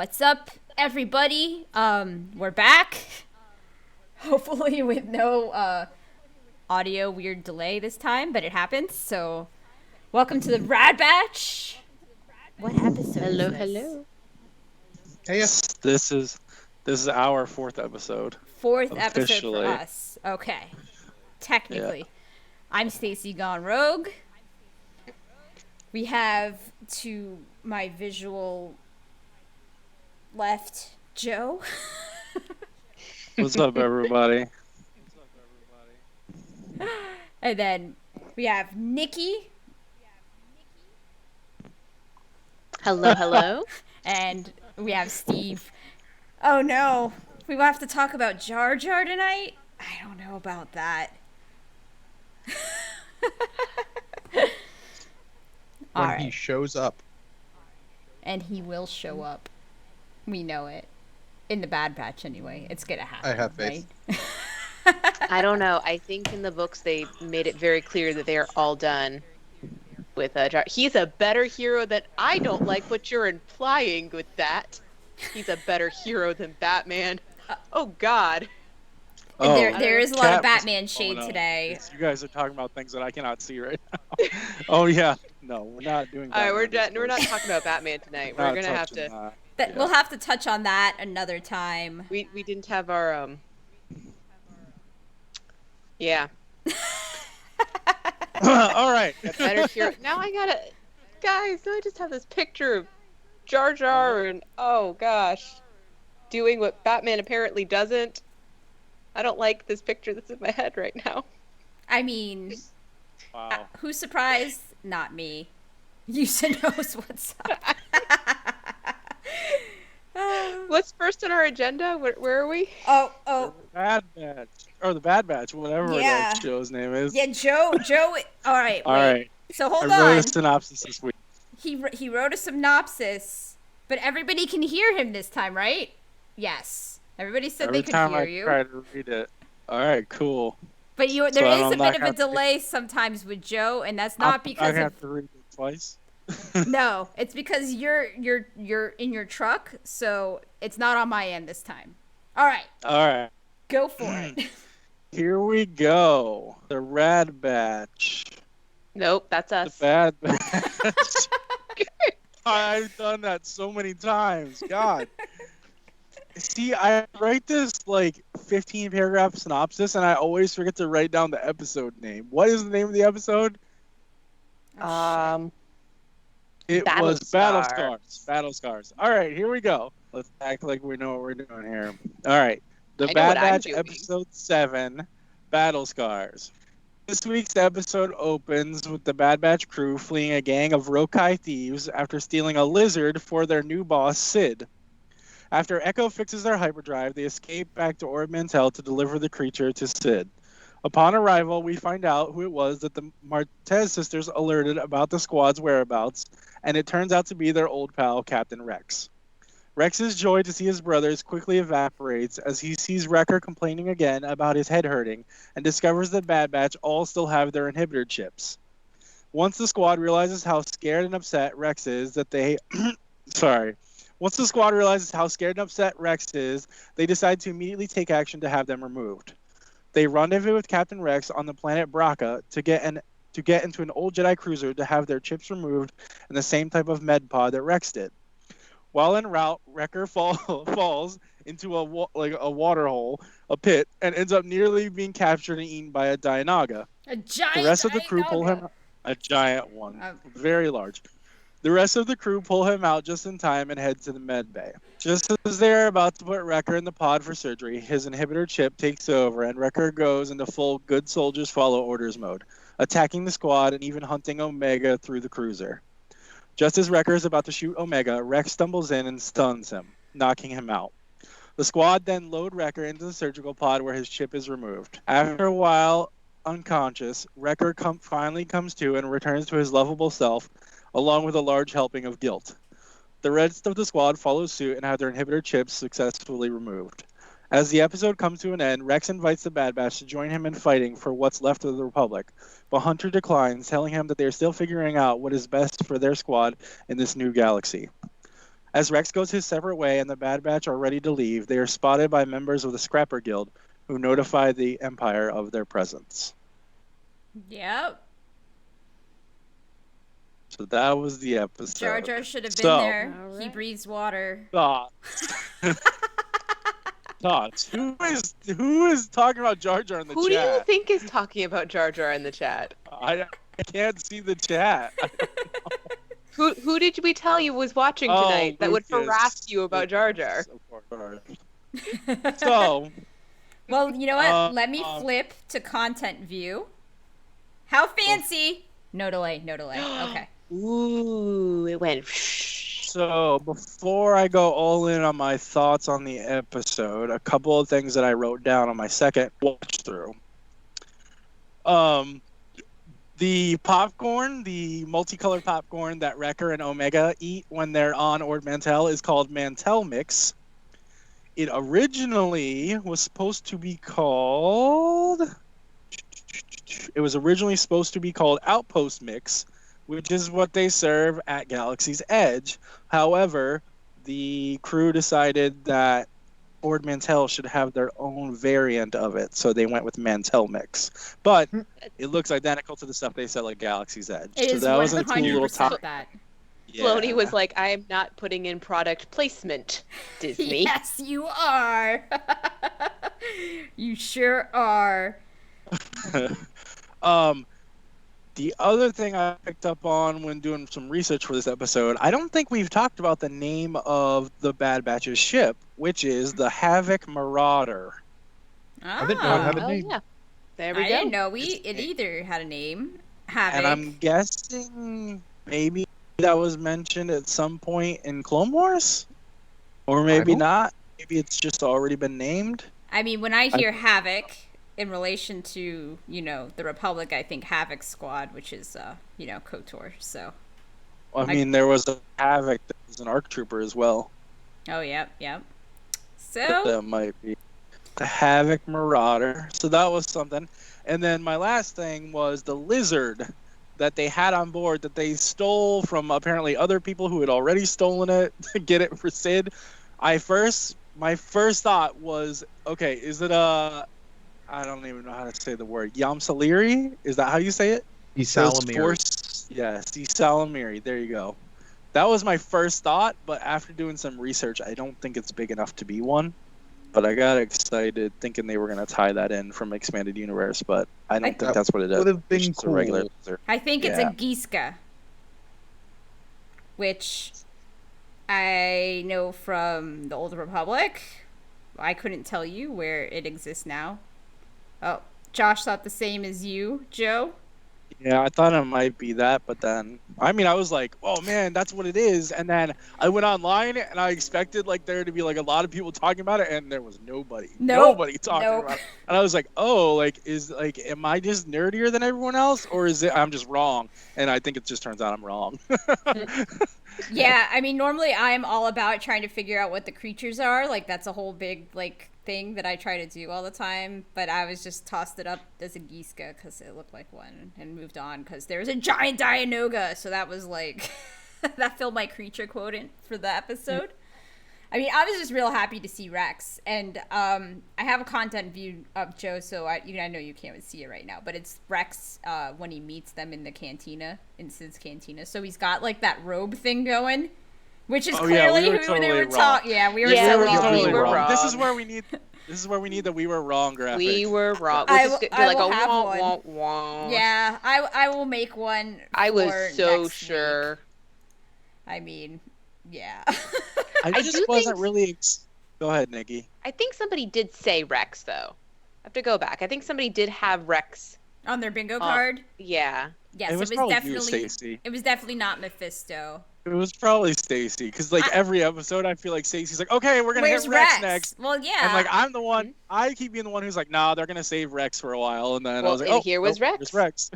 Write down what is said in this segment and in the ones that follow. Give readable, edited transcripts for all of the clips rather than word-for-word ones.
What's up, everybody? We're back. Hopefully with no audio weird delay this time, but it happens. So, welcome to the Rad Batch. What episode is Hello, this? hello. Hey, This is our fourth episode. Fourth episode for Officially. us. Okay. Yeah. Technically. I'm Stacy Gone Rogue. We have to my visual left Joe. What's up, everybody? And then we have Nikki Hello, hello. and we have Steve. Oh no, we will have to talk about Jar Jar tonight? I don't know about that. when Alright. he shows up. And he will show up. We know it. In the Bad Batch anyway. It's gonna happen. I have faith. Right? I don't know. I think in the books they made it very clear that they are all done with Jar. He's a better hero than I don't like what you're implying with that. He's a better hero than Batman. Oh God. Oh, there is a lot of Cat was Batman shade blowing up. today. You guys are talking about things that I cannot see right now. Oh yeah, no, we're not doing that. All right, we're not talking about Batman tonight. We're gonna have to. But we'll have to touch on that another time. We didn't have our Yeah. All right. Better hero. Now I gotta, guys. Now I just have this picture of Jar Jar and oh gosh, doing what Batman apparently doesn't. I don't like this picture that's in my head right now. I mean, Wow. who's surprised? Not me. Yusa knows what's up. What's first on our agenda? Where are we? Oh, Bad Batch or the Bad Batch, whatever Yeah. that show's name is. yeah, Joe. All right, All wait. right. So hold I wrote on. a synopsis this week. He wrote a synopsis, but everybody can hear him this time, right? Yes. Everybody said Every they could time hear I you. try to read it. All right, cool. But there So is I'm a not bit of a gonna- delay sometimes with Joe, and that's not I because have of to read it twice. no. It's because you're in your truck, so it's not on my end this time. All right, All right. go for it. Here we go. The Rad Batch. Nope, that's The us. Bad Batch. I've done that so many times. God. See, I write this like 15 paragraph synopsis and I always forget to write down the episode name. What is the name of the episode? It Battle was Battle Scars. Scars. Battle Scars. All right, here we go. Let's act like we know what we're doing here. All right. The I know Bad what I'm Batch doing. episode 7, Battle Scars. This week's episode opens with the Bad Batch crew fleeing a gang of Rokai thieves after stealing a lizard for their new boss, Sid. After Echo fixes their hyperdrive, they escape back to Ord Mantell to deliver the creature to Sid. Upon arrival, we find out who it was that the Martez sisters alerted about the squad's whereabouts, and it turns out to be their old pal, Captain Rex. Rex's joy to see his brothers quickly evaporates as he sees Wrecker complaining again about his head hurting and discovers that Bad Batch all still have their inhibitor chips. Once the squad realizes how scared and upset Rex is that they... Once the squad realizes how scared and upset Rex is, they decide to immediately take action to have them removed. They rendezvous with Captain Rex on the planet Braca to get into an old Jedi cruiser to have their chips removed in the same type of med pod that Rex did. While en route, Wrecker falls into a water hole, a pit, and ends up nearly being captured and eaten by a Dianaga. A giant. The rest of the crew pull him. A giant one, very large. The rest of the crew pull him out just in time and head to the med bay. Just as they're about to put Wrecker in the pod for surgery, his inhibitor chip takes over and Wrecker goes into full good soldiers follow orders mode, attacking the squad and even hunting Omega through the cruiser. Just as Wrecker is about to shoot Omega, Rex stumbles in and stuns him, knocking him out. The squad then load Wrecker into the surgical pod where his chip is removed. After a while unconscious, Wrecker finally comes to and returns to his lovable self, along with a large helping of guilt. The rest of the squad follow suit and have their inhibitor chips successfully removed. As the episode comes to an end, Rex invites the Bad Batch to join him in fighting for what's left of the Republic, but Hunter declines, telling him that they are still figuring out what is best for their squad in this new galaxy. As Rex goes his separate way and the Bad Batch are ready to leave, they are spotted by members of the Scrapper Guild, who notify the Empire of their presence. Yep. So that was the episode. Jar Jar should have been there. Right. He breathes water. Thoughts. Thoughts. Who is talking about Jar Jar in the chat? Who do you think is talking about Jar Jar in the chat? I can't see the chat. Who did we tell you was watching tonight that would harass you about Jar Jar? So. Well, you know what? Let me flip to content view. How fancy! No delay. Okay. Ooh, it went. So before I go all in on my thoughts on the episode, a couple of things that I wrote down on my second watch through. The popcorn, the multicolored popcorn that Wrecker and Omega eat when they're on Ord Mantell is called Mantell Mix. It originally was supposed to be called... It was originally supposed to be called Outpost Mix, which is what they serve at Galaxy's Edge. However, the crew decided that Ord Mantell should have their own variant of it, so they went with Mantell Mix. But it looks identical to the stuff they sell at Galaxy's Edge. It is that was a cool little 100% that. Yeah. Filoni was like, I am not putting in product placement, Disney. Yes, you are. You sure are. The other thing I picked up on when doing some research for this episode, I don't think we've talked about the name of the Bad Batch's ship, which is the Havoc Marauder. I did not have a name. Yeah. There we I go. didn't know it either had a name. Havoc. And I'm guessing maybe that was mentioned at some point in Clone Wars? Or maybe not. Maybe it's just already been named. I mean, when I hear Havoc in relation to, the Republic, I think Havoc Squad, which is, KOTOR, so. I mean, there was a Havoc that was an ARC Trooper as well. Oh, yep. So. That might be the Havoc Marauder. So that was something. And then my last thing was the lizard that they had on board that they stole from apparently other people who had already stolen it to get it for Sid. My first thought was, okay, is it I don't even know how to say the word. Yamsaliri? Is that how you say it? Ysalamiri. Yes, Ysalamiri. There you go. That was my first thought, but after doing some research, I don't think it's big enough to be one. But I got excited thinking they were going to tie that in from Expanded Universe, but I don't think that's what it is. Would have been It's cool. a regular lizard. I think it's a Giska, which I know from the Old Republic. I couldn't tell you where it exists now. Oh, Josh thought the same as you, Joe. Yeah, I thought it might be that, but then I was like, oh man, that's what it is. And then I went online and I expected there to be a lot of people talking about it, and there was nobody talking about it. And I was like, oh, am I just nerdier than everyone else, or is it I'm just wrong? And I think it just turns out I'm wrong. Yeah, I mean, normally I'm all about trying to figure out what the creatures are. That's a whole big thing that I try to do all the time, but I was just tossed it up as a Giska because it looked like one and moved on because there was a giant Dianoga, so that was that filled my creature quotient for the episode. I mean, I was just real happy to see Rex, and I have a content view of Joe, so I know you can't see it right now, but it's Rex when he meets them in the cantina, in Sid's cantina, so he's got that robe thing going. Which is clearly who they were talking. Yeah, we were totally wrong. This is where we need the "we were wrong" graphic. We were wrong. I will have one. Yeah, I will make one. I was so sure. Week. I mean, yeah. I just wasn't really. Go ahead, Nikki. I think somebody did say Rex though. I have to go back. I think somebody did have Rex on their bingo card. Yeah. Yes, it was definitely. It was definitely not Mephisto. It was probably Stacy, because every episode I feel like Stacy's like, okay, we're gonna hit Rex next. Well, yeah. And I'm the one. I keep being the one who's like, nah, they're gonna save Rex for a while, and then I was like, oh, here was Rex. Here's Rex.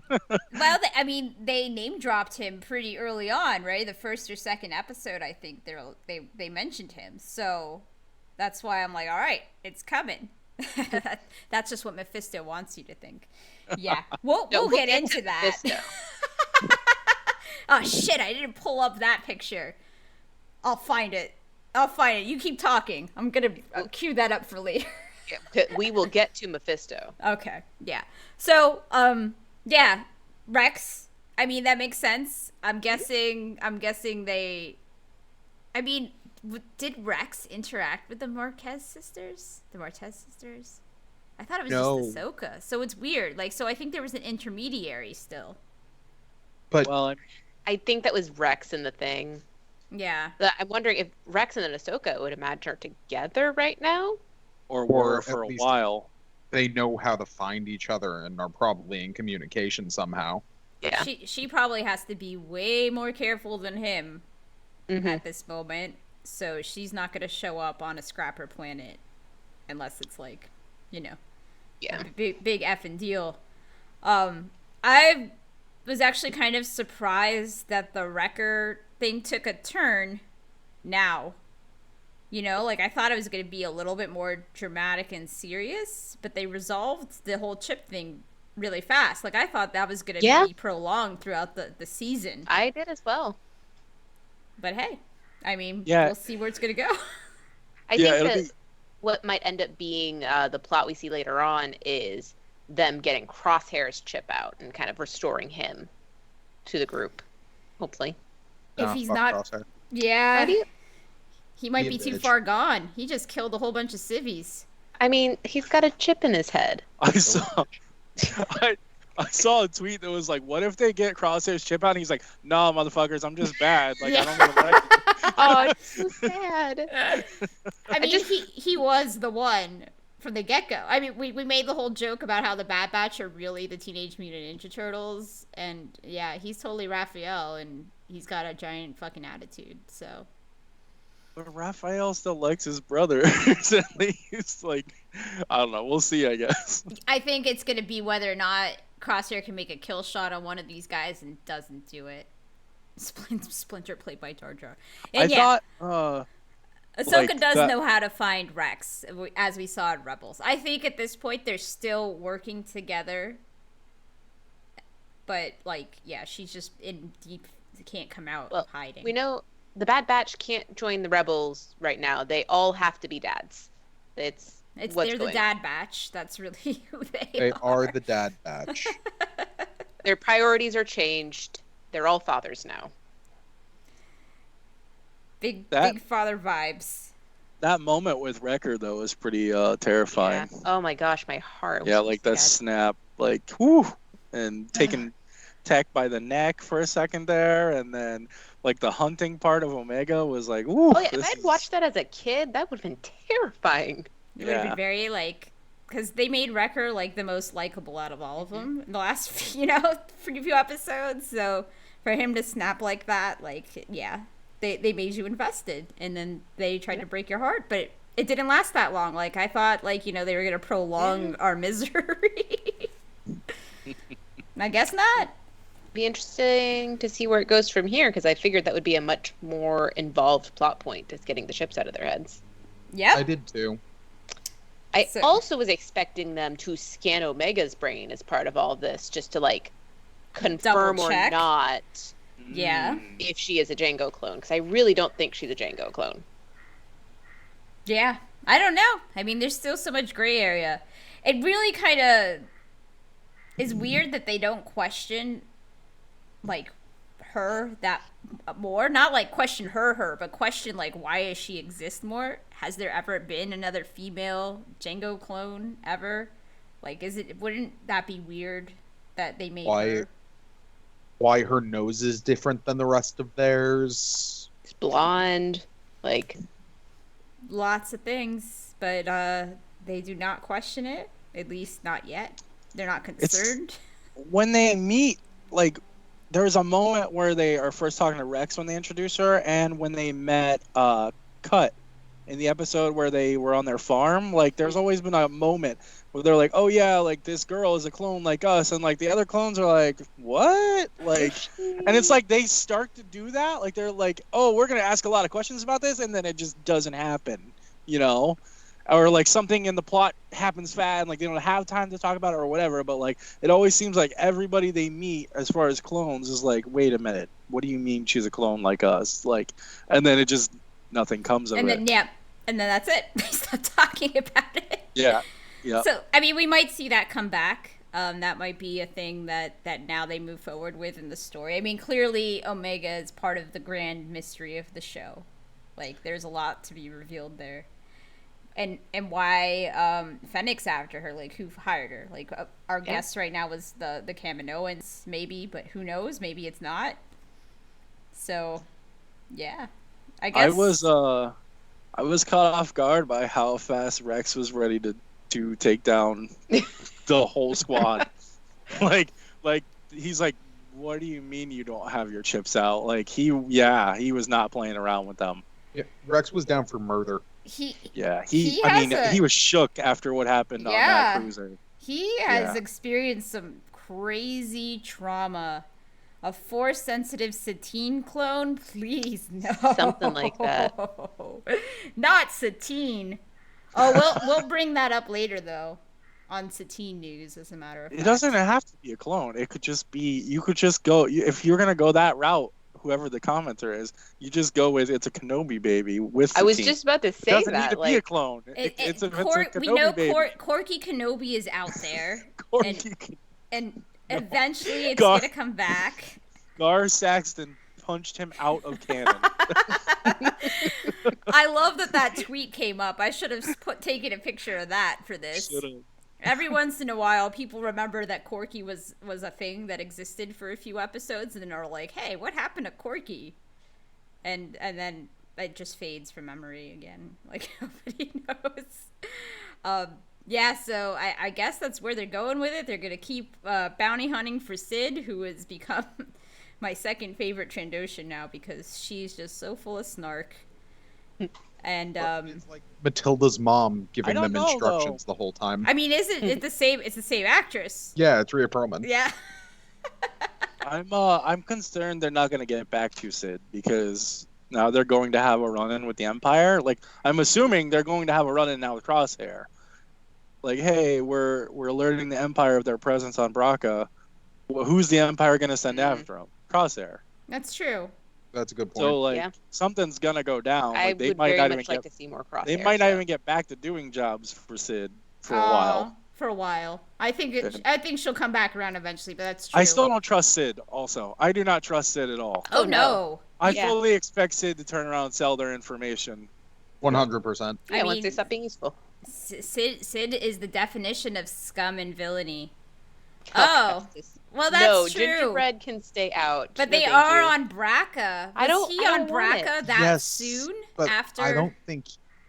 Well, they name dropped him pretty early on, right? The first or second episode, I think they mentioned him, so that's why I'm like, all right, it's coming. That's just what Mephisto wants you to think. Yeah, we'll get into that. Oh shit, I didn't pull up that picture. I'll find it. You keep talking. I'm gonna cue that up for later. We will get to Mephisto. Okay. Yeah. So, yeah, Rex. I mean, that makes sense. I'm guessing they. I mean, did Rex interact with the Marquez sisters? The Marquez sisters? I thought it was just Ahsoka. So it's weird. Like, so I think there was an intermediary still. But I think that was Rex in the thing. Yeah. I'm wondering if Rex and Ahsoka would imagine are together right now, or were for a while. They know how to find each other and are probably in communication somehow. Yeah. She probably has to be way more careful than him at this moment. So she's not going to show up on a scrapper planet unless it's like, you know, a big effing deal. I was actually kind of surprised that the Wrecker thing took a turn now. You know, like I thought it was going to be a little bit more dramatic and serious, but they resolved the whole chip thing really fast. Like I thought that was going to be prolonged throughout the season. I did as well. But hey, I mean, we'll see where it's going to go. I think that what might end up being the plot we see later on is them getting Crosshair's chip out and kind of restoring him to the group, hopefully. If he's not... Crosshair. Yeah. He might be too far gone. He just killed a whole bunch of civvies. I mean, he's got a chip in his head. I saw a tweet that was like, what if they get Crosshair's chip out? And he's like, nah, motherfuckers, I'm just bad. Like, I don't even like it. Oh, it's so sad. I mean, he was the one from the get-go. I mean, we made the whole joke about how the Bad Batch are really the Teenage Mutant Ninja Turtles. And, yeah, he's totally Raphael, and he's got a giant fucking attitude, so... But Raphael still likes his brother. At least, like, I don't know. We'll see, I guess. I think it's going to be whether or not Crosshair can make a kill shot on one of these guys and doesn't do it. Splinter played by Jar Jar. And I thought, Ahsoka does know how to find Rex, as we saw in Rebels. I think at this point they're still working together. But, like, yeah, she's just in deep, can't come out hiding. We know the Bad Batch can't join the Rebels right now. They all have to be dads. They're the Dad Batch. That's really who they are. The Dad Batch. Their priorities are changed. They're all fathers now. Big father vibes. That moment with Wrecker, though, was pretty terrifying. Yeah. Oh my gosh, my heart. Yeah, like that snap, like, whoo, and taking Tech by the neck for a second there, and then like the hunting part of Omega was like, ooh. Oh yeah, if I'd watched that as a kid, that would have been terrifying. It would have been very like, because they made Wrecker like the most likable out of all of them in the last few episodes. So for him to snap like that, like, yeah, they made you invested, and then they tried to break your heart, but it didn't last that long. Like I thought, like, you know, they were gonna prolong our misery. I guess not. Be interesting to see where it goes from here, because I figured that would be a much more involved plot point, is getting the chips out of their heads. Yeah, I did too. I also was expecting them to scan Omega's brain as part of all of this, just to like confirm or not. Yeah, if she is a Jango clone, because I really don't think she's a Jango clone. Yeah, I don't know. I mean, there's still so much gray area. It really kind of is weird that they don't question like her that more, not like question her, but question like why does she exist more? Has there ever been another female Jango clone ever? Like, wouldn't that be weird that they made her? Why her nose is different than the rest of theirs? It's blonde, like lots of things, but they do not question it, at least not yet. They're not concerned. When they meet, like, there was a moment where they are first talking to Rex when they introduce her, and when they met Cut in the episode where they were on their farm. Like, there's always been a moment where they're like, oh yeah, like, this girl is a clone like us, and like the other clones are like, what? Like, and it's like they start to do that. Like, they're like, oh, we're gonna ask a lot of questions about this, and then it just doesn't happen, you know? or like something in the plot happens fast and like they don't have time to talk about it or whatever, but like it always seems like everybody they meet as far as clones is like, wait a minute, what do you mean she's a clone like us? Like, and then it just nothing comes of and it. then and then that's it. They stop talking about it. Yeah. So I mean, we might see that come back. That might be a thing that now they move forward with in the story. I mean, clearly Omega is part of the grand mystery of the show. Like, there's a lot to be revealed there. And why Fennec's after her, like, who hired her? Like, our guess right now was the Kaminoans, maybe, but who knows? Maybe it's not. So, yeah. I guess... I was caught off guard by how fast Rex was ready to take down the whole squad. like he's like, what do you mean you don't have your chips out? Like he was not playing around with them. Yeah, Rex was down for murder. He was shook after what happened on that cruiser. He has experienced some crazy trauma. A Force-sensitive Satine clone? Please, no. Something like that. Not Satine. Oh, we'll bring that up later, though, on Satine News, as a matter of fact. It doesn't have to be a clone. It could just be, you could just go, if you're going to go that route, whoever the commenter is, you just go with, it's a Kenobi baby with Satine. I was just about to say that. It doesn't need to be a clone. It's a Kenobi we know baby. Corky Kenobi is out there. Corky and eventually it's going to come back. Gar Saxton punched him out of canon. I love that tweet came up. I should have taken a picture of that for this. Every once in a while, people remember that Corky was a thing that existed for a few episodes, and then are like, "Hey, what happened to Corky?" And then it just fades from memory again. Like nobody knows. So I guess that's where they're going with it. They're gonna keep bounty hunting for Sid, who has become my second favorite Trandoshan now because she's just so full of snark. And it's like Matilda's mom giving them instructions the whole time. I mean, it's the same? It's the same actress. Yeah, it's Rhea Perlman. Yeah. I'm concerned they're not going to get back to Sid because now they're going to have a run-in with the Empire. Like, I'm assuming they're going to have a run-in now with Crosshair. Like, hey, we're alerting the Empire of their presence on Braca. Well, who's the Empire going to send after them? Crosshair. That's true. That's a good point. So, something's going to go down. I they would might very not much even like to see more Crosshair. They might not even get back to doing jobs for Sid for a while. For a while. I think she'll come back around eventually, but that's true. I still don't trust Sid, also. I do not trust Sid at all. Oh, no. I fully expect Sid to turn around and sell their information. 100%. Once they stop being useful. Sid is the definition of scum and villainy. Oh, well, that's true. No, Gingerbread can stay out. But they are on Braca. Was he on Braca that soon after? I don't think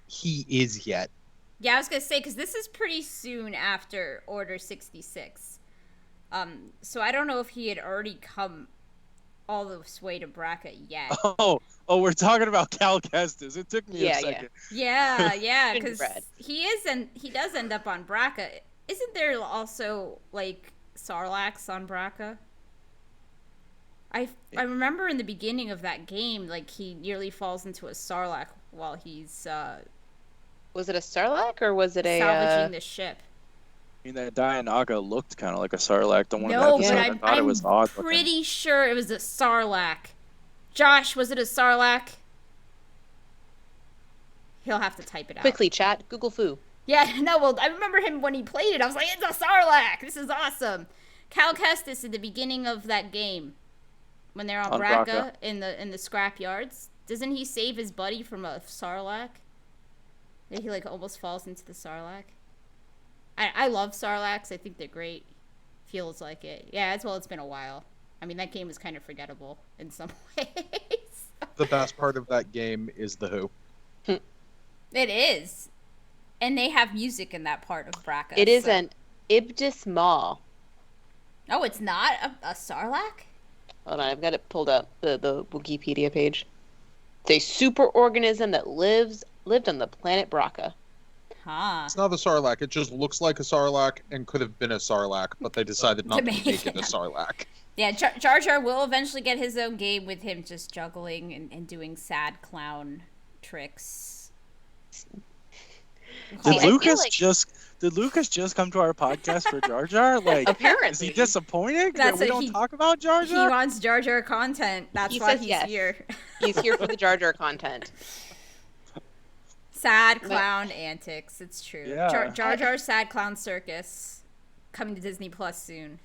he is yet. Yeah, I was going to say, because this is pretty soon after Order 66. So I don't know if he had already come all the way to Braca yet. Oh, we're talking about Cal Kestis. It took me a second. Yeah, because he does end up on Braca. Isn't there also, like, Sarlacc on Braca? I remember in the beginning of that game, like, he nearly falls into a Sarlacc while he's was it a Sarlacc or was it salvaging the ship? I mean, that Dianaga looked kind of like a Sarlacc. The one no, but I'm pretty sure it was a Sarlacc. Josh, was it a Sarlacc? He'll have to type it out. Quickly, chat. Google foo. Yeah, no, well, I remember him when he played it. I was like, it's a Sarlacc. This is awesome. Cal Kestis at the beginning of that game, when they're on Braca in the scrap yards, doesn't he save his buddy from a Sarlacc? That he, like, almost falls into the Sarlacc. I love Sarlaccs. I think they're great. Feels like it. Yeah, as well, it's been a while. I mean, that game is kind of forgettable in some ways. The best part of that game is the Who. It is. And they have music in that part of Braca. It is an Ibtis Maw. Oh, it's not a Sarlacc? Hold on, I've got it pulled up, the Wikipedia page. It's a superorganism that lived on the planet Braca. Huh. It's not a Sarlacc. It just looks like a Sarlacc and could have been a Sarlacc, but they decided not to make it a Sarlacc. Yeah, Jar Jar will eventually get his own game with him just juggling and doing sad clown tricks. Did I feel Lucas like- just come to our podcast for Jar Jar? Like, Apparently. is he disappointed That's that we what don't he- talk about Jar He Jar? wants Jar Jar content. That's He why says he's yes. here. He's here for the Jar Jar content. Sad clown antics. It's true. Yeah. Jar Jar Sad Clown Circus coming to Disney Plus soon.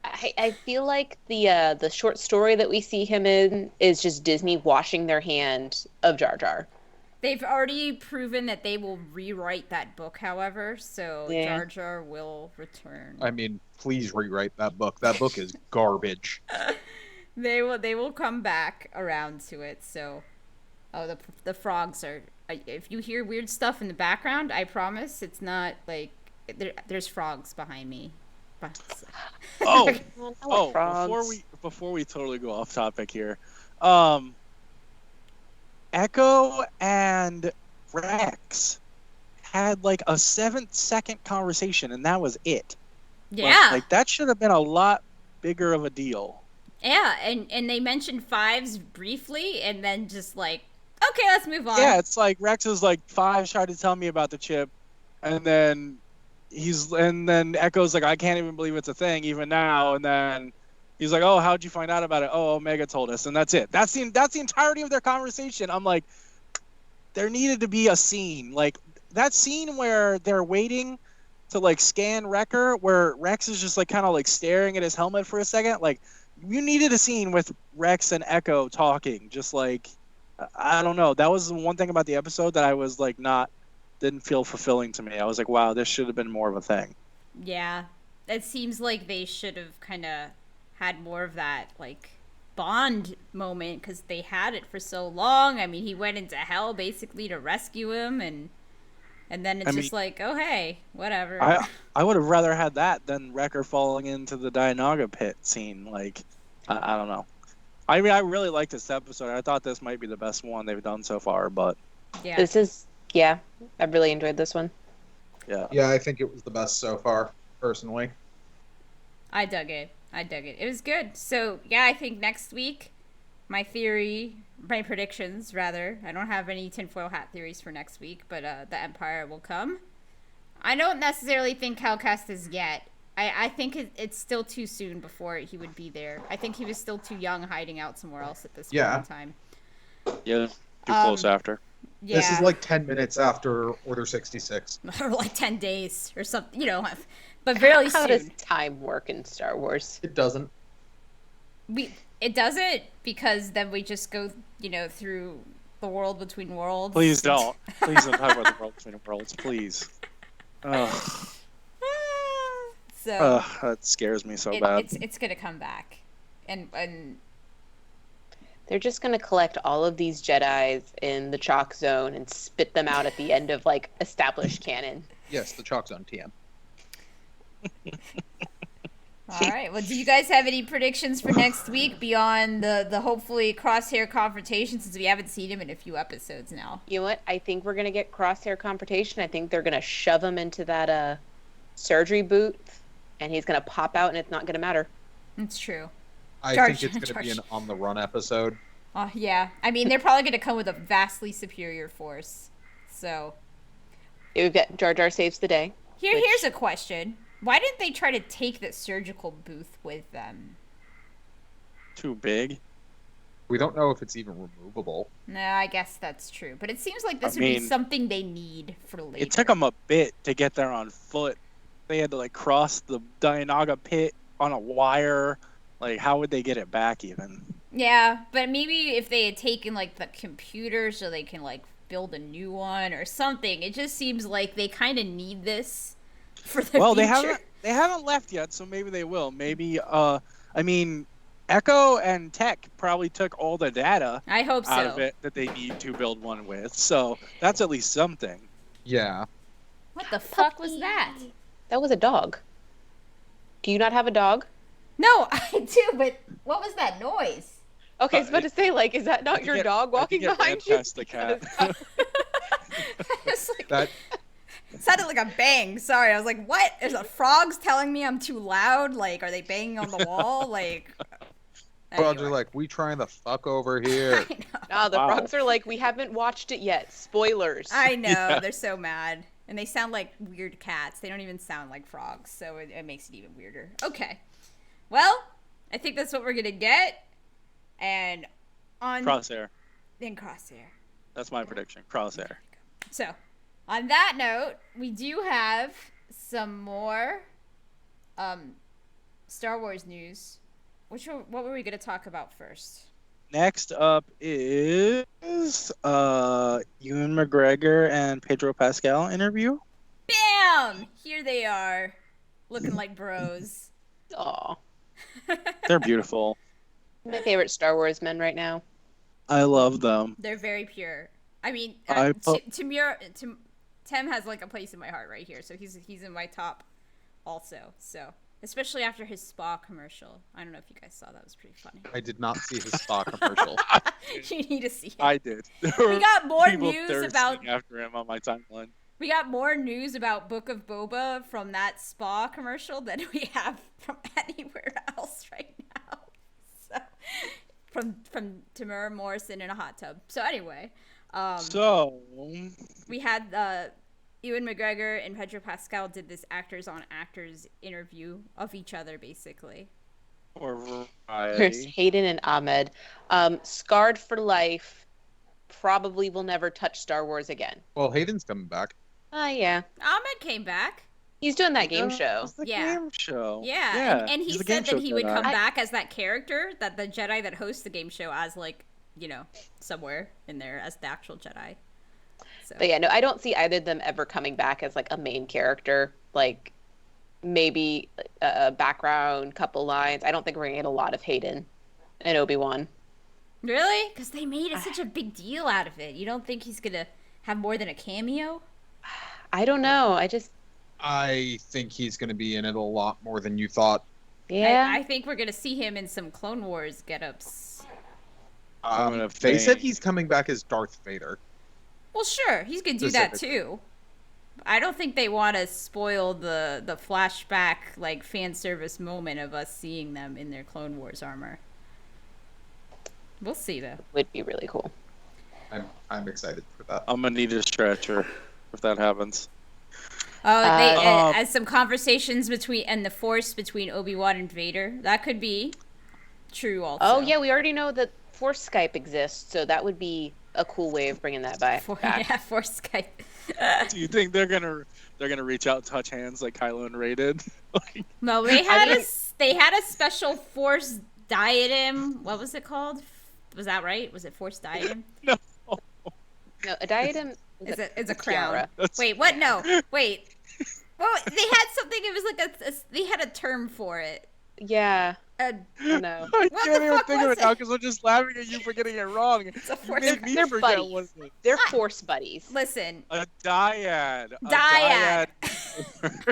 I feel like the short story that we see him in is just Disney washing their hand of Jar Jar. They've already proven that they will rewrite that book, however, so Yeah. Jar Jar will return. I mean, please rewrite that book. That book is garbage. They will come back around to it. So, the frogs are. If you hear weird stuff in the background, I promise it's not like there's frogs behind me. Oh, Frogs. before we totally go off topic here, Echo and Rex had like a 7-second conversation, and that was it. Yeah, like that should have been a lot bigger of a deal. yeah, and they mentioned Fives briefly, and then just like, okay, let's move on. Yeah, it's like Rex is like, Fives tried to tell me about the chip, and then Echo's like, I can't even believe it's a thing even now, and then he's like, oh, how'd you find out about it? Oh, Omega told us, and that's it. That's the entirety of their conversation. I'm like, there needed to be a scene, like that scene where they're waiting to like scan Wrecker, where Rex is just like kind of like staring at his helmet for a second. Like, you needed a scene with Rex and Echo talking, just like, I don't know. That was the one thing about the episode that I was like didn't feel fulfilling to me. I was like, wow, this should have been more of a thing. Yeah, it seems like they should have kind of had more of that like Bond moment, because they had it for so long. I mean, he went into hell basically to rescue him, and then it's just like, oh hey, whatever. I would have rather had that than Wrecker falling into the Dianoga pit scene. Like, I don't know. I mean, I really liked this episode. I thought this might be the best one they've done so far, but Yeah, I really enjoyed this one. yeah. Yeah, I think it was the best so far, personally. I dug it. It was good. So yeah, I think next week, my predictions rather. I don't have any tinfoil hat theories for next week, but the Empire will come. I don't necessarily think Cal Kestis yet. I think it's still too soon before he would be there. I think he was still too young, hiding out somewhere else at this point in time. Yeah, too close after. Yeah. This is like 10 minutes after Order 66. Or like 10 days or something, but really How soon. does time work in Star Wars? It doesn't. It doesn't, because then we just go, through the world between worlds. Please don't. Please don't talk about the world between worlds, please. Ugh. So That scares me so bad. it's gonna come back, and They're just going to collect all of these Jedis in the Chalk Zone and spit them out at the end of, like, established canon. Yes, the Chalk Zone TM. all right. Well, do you guys have any predictions for next week beyond the hopefully Crosshair confrontation, since we haven't seen him in a few episodes now? You know what? I think we're going to get Crosshair confrontation. I think they're going to shove him into that surgery booth, and he's going to pop out, and it's not going to matter. It's true. I George- think it's going to be an On the Run episode. Yeah. I mean, they're probably going to come with a vastly superior force. So We've got Jar Jar saves the day. here's a question: why didn't they try to take the surgical booth with them? Too big. We don't know if it's even removable. No, I guess that's true. But it seems like this I would be mean, something they need for later. It took them a bit to get there on foot. They had to like cross the Dianoga pit on a wire. Like, how would they get it back even? Yeah, but maybe if they had taken like the computer so they can like build a new one or something. It just seems like they kind of need this for the Well, future. they haven't left yet, so maybe they will. Maybe I mean, Echo and Tech probably took all the data I hope so. out of it that they need to build one with. So that's at least something. Yeah. What the fuck was that? That was a dog. Do you not have a dog? No, I do, but what was that noise? Okay, I was about to say, like, is that not your dog walking behind you? Past the cat. It's like, That it sounded like a bang. Sorry, I was like, what? Is the frogs telling me I'm too loud? Like, are they banging on the wall? Like, frogs are anyway. like, we trying the fuck over here. I know. Ah, the Wow. frogs are like, we haven't watched it yet. Spoilers. I know. They're so mad. And they sound like weird cats. They don't even sound like frogs, so it makes it even weirder. Okay. Well, I think that's what we're going to get. And on... Crosshair. In Crosshair. That's my prediction. Crosshair. So, on that note, we do have some more Star Wars news. What were we going to talk about first? Next up is Ewan McGregor and Pedro Pascal interview. Bam! Here they are, looking like bros. Aw. They're beautiful. My favorite Star Wars men right now. I love them. They're very pure. I mean, Tim has like a place in my heart right here, so he's in my top also. So, especially after his spa commercial. I don't know if you guys saw that. It was pretty funny. I did not see his spa commercial. You need to see it. I did. We got more People news about thirsting after him on my timeline. We got more news about Book of Boba from that spa commercial than we have from anywhere else right now. So, from Tamara Morrison in a hot tub. So anyway, we had Ewan McGregor and Pedro Pascal did this actors on actors interview of each other, basically. Or There's variety. Hayden and Ahmed. Scarred for life. Probably will never touch Star Wars again. Well, Hayden's coming back. Yeah. Ahmed came back. He's doing that game show. It's the Yeah. game show. Yeah, and he he's the said game that show he would Jedi. come back as that character, that the Jedi that hosts the game show as, like, you know, somewhere in there as the actual Jedi. So. But yeah, no, I don't see either of them ever coming back as like a main character. Like maybe a background, couple lines. I don't think we're gonna get a lot of Hayden and Obi-Wan. Really? Because they made such a big deal out of it. You don't think he's gonna have more than a cameo? I don't know. I think he's going to be in it a lot more than you thought. Yeah. I think we're gonna see him in some Clone Wars get-ups. They said he's coming back as Darth Vader. Well, sure, he's gonna do that too. I don't think they want to spoil the flashback, like, fan service moment of us seeing them in their Clone Wars armor. We'll see, though. Would be really cool. I'm excited for that. I'm gonna need a stretcher if that happens. Oh, as some conversations and the Force between Obi-Wan and Vader. That could be true also. Oh yeah, we already know that Force Skype exists, so that would be a cool way of bringing that back. Yeah, Force Skype. Do you think they're gonna reach out and touch hands like Kylo and Rey did? No, they had a special Force diadem. What was it called? Was that right? Was it Force diadem? No, a diadem is a crown. That's... Wait, what? No, wait. Well, they had something. It was like they had a term for it. Yeah. No. I What can't the even fuck think of was it now it? because I'm just laughing at you for getting it wrong. It's a Force. You made me They're forget buddies. what it was. They're Force buddies. Listen, A dyad. dyad.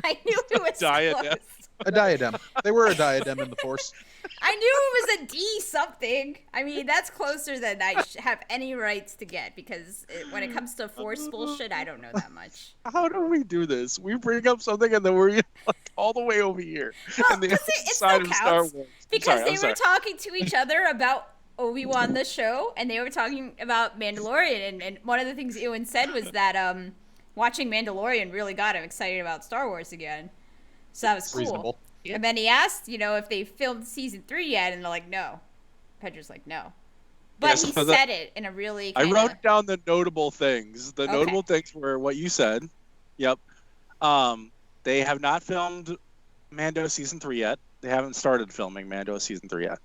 I knew it was Diadem. close. A diadem. They were a diadem in the Force. I knew it was a D something. I mean, that's closer than I have any rights to get because when it comes to Force bullshit, I don't know that much. How do we do this? We bring up something and then we're like all the way over here. Well, on the it side still of Star counts Wars. because they I'm sorry. were talking to each other about Obi-Wan the show, and they were talking about Mandalorian, and one of the things Ewan said was that watching Mandalorian really got him excited about Star Wars again. So that was cool. Reasonable. Yeah. And then he asked, if they filmed season 3 yet, and they're like, no. Pedro's like, no. But Yes, he so said it in a really I kinda... wrote down the notable things. The notable things were what you said. Yep. They have not filmed Mando season 3 yet. They haven't started filming Mando season 3 yet.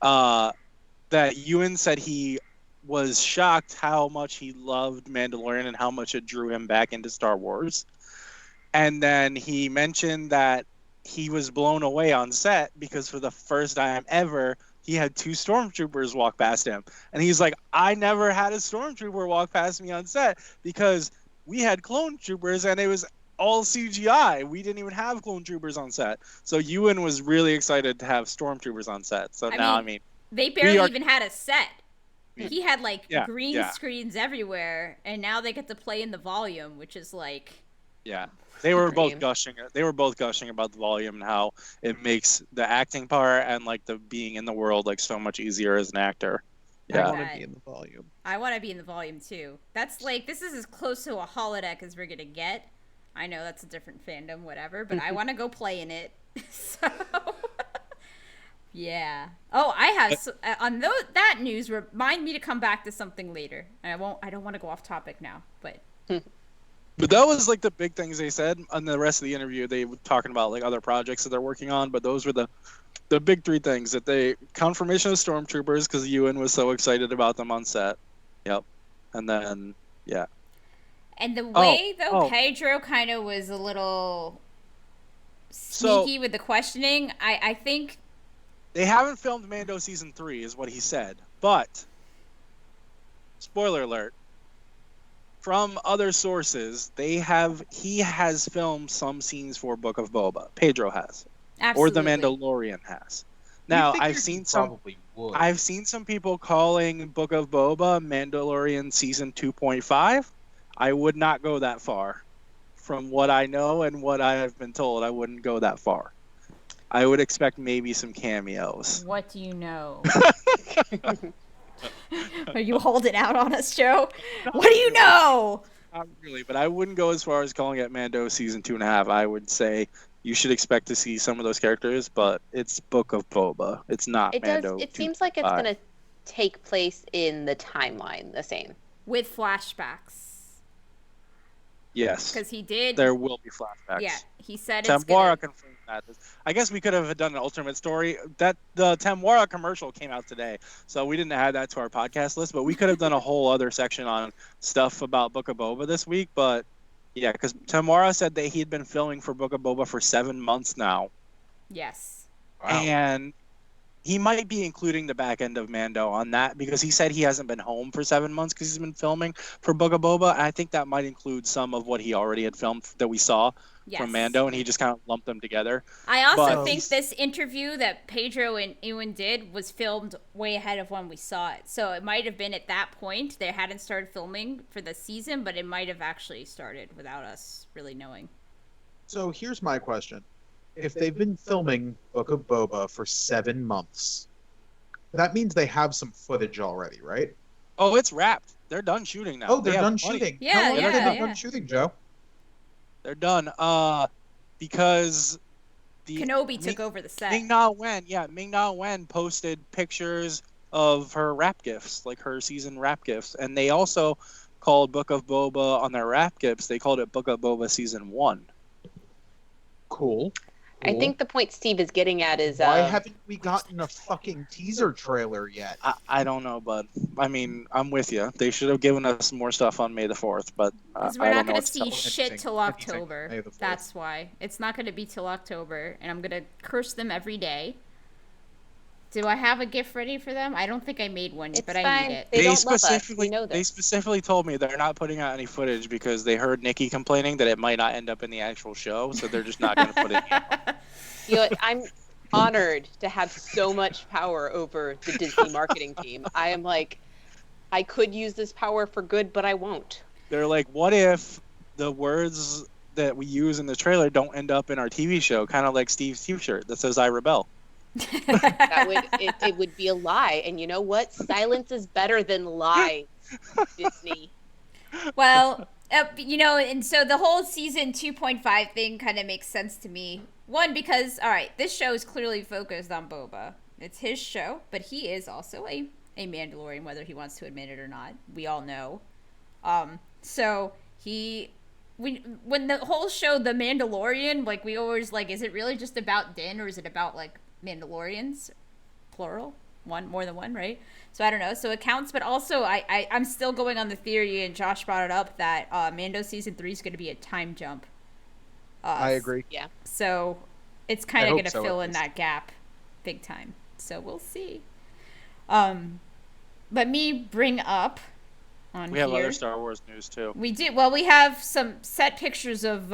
That Ewan said he was shocked how much he loved Mandalorian and how much it drew him back into Star Wars. And then he mentioned that he was blown away on set because for the first time ever, he had 2 stormtroopers walk past him. And he's like, I never had a stormtrooper walk past me on set because we had clone troopers and it was all CGI. We didn't even have clone troopers on set. So Ewan was really excited to have stormtroopers on set. So they barely even had a set. He had green yeah. screens everywhere, and now they get to play in the volume, which is like... Yeah. They were both Dream. gushing. They were both gushing about the volume and how it makes the acting part and the being in the world so much easier as an actor. I Yeah. want to be in the volume. I want to be in the volume too. That's this is as close to a holodeck as we're gonna get. I know that's a different fandom, whatever, but I want to go play in it. So, yeah. Oh, I have on that news. Remind me to come back to something later. I won't. I don't want to go off topic now, but. But that was like the big things they said. On the rest of the interview, they were talking about like other projects that they're working on. But those were the big three things that they confirmation of Stormtroopers because Ewan was so excited about them on set. Yep, and then yeah. And the way Pedro kind of was a little sneaky with the questioning, I think they haven't filmed Mando season 3, is what he said. But spoiler alert. From other sources, he has filmed some scenes for Book of Boba. Pedro has. Absolutely. Or The Mandalorian has. Now, I've seen some people calling Book of Boba Mandalorian season 2.5. I would not go that far. From what I know and what I have been told, I wouldn't go that far. I would expect maybe some cameos. What do you know? Are you holding out on us, Joe? What do you know? Not really, but I wouldn't go as far as calling it Mando season 2.5. I would say you should expect to see some of those characters, but it's Book of Boba. It's not Mando. It seems like it's going to take place in the timeline the same. With flashbacks. Yes. Because he did. There will be flashbacks. Yeah, he said Tamwara confirmed that. I guess we could have done an alternate story. That the Tamwara commercial came out today, so we didn't add that to our podcast list. But we could have done a whole other section on stuff about Book of Boba this week. But yeah, because Tamwara said that he had been filming for Book of Boba for 7 months now. Yes. Wow. And he might be including the back end of Mando on that because he said he hasn't been home for 7 months because he's been filming for Book of Boba. And I think that might include some of what he already had filmed that we saw from Mando, and he just kind of lumped them together. I also think this interview that Pedro and Ewan did was filmed way ahead of when we saw it. So it might have been at that point they hadn't started filming for the season, but it might have actually started without us really knowing. So here's my question. If they've been filming Book of Boba for 7 months, that means they have some footage already, right? Oh, it's wrapped. They're done shooting now. Oh, they're done shooting. Yeah, How long have they been yeah. done shooting, Joe? They're done. Because Kenobi took over the set. Ming-Na Wen posted pictures of her wrap gifts, like her season wrap gifts, and they also called Book of Boba on their wrap gifts. They called it Book of Boba Season 1. Cool. I think the point Steve is getting at is why haven't we gotten a fucking teaser trailer yet? I don't know, bud. I mean, I'm with you. They should have given us more stuff on May the 4th, but because we're not going to see shit till October. That's why it's not going to be till October, and I'm going to curse them every day. Do I have a gift ready for them? I don't think I made one, but I need it. They don't love us. We know this. They specifically told me they're not putting out any footage because they heard Nikki complaining that it might not end up in the actual show, so they're just not going to put it in. You know, I'm honored to have so much power over the Disney marketing team. I am like, I could use this power for good, but I won't. They're like, what if the words that we use in the trailer don't end up in our TV show, kind of like Steve's T-shirt that says "I rebel." It would be a lie, and you know what? Silence is better than lies, Disney. Well, and so the whole season 2.5 thing kind of makes sense to me. One, because all right, this show is clearly focused on Boba. It's his show, but he is also a Mandalorian, whether he wants to admit it or not. We all know. So when the whole show, The Mandalorian, like we always like, is it really just about Din or is it about like Mandalorians, plural, one, more than one, right? So I don't know. So it counts, but also I'm still going on the theory, and Josh brought it up, that Mando season 3 is going to be a time jump. I agree. Yeah. So it's kind of going to fill in least. that gap, big time. So we'll see. Let me bring up on We here. have other Star Wars news too. We do. Well, we have some set pictures of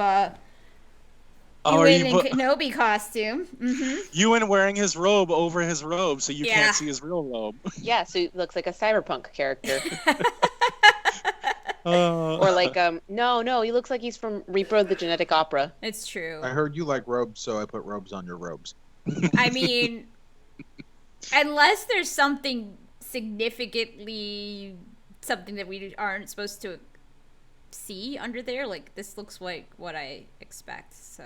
Ewan in Kenobi costume. Mm-hmm. Ewan wearing his robe over his robe, so you can't see his real robe. Yeah, so he looks like a cyberpunk character. Or like, no, he looks like he's from Repro the Genetic Opera. It's true. I heard you like robes, so I put robes on your robes. I mean, unless there's something significantly, something that we aren't supposed to see under there. Like, this looks like what I expect. So,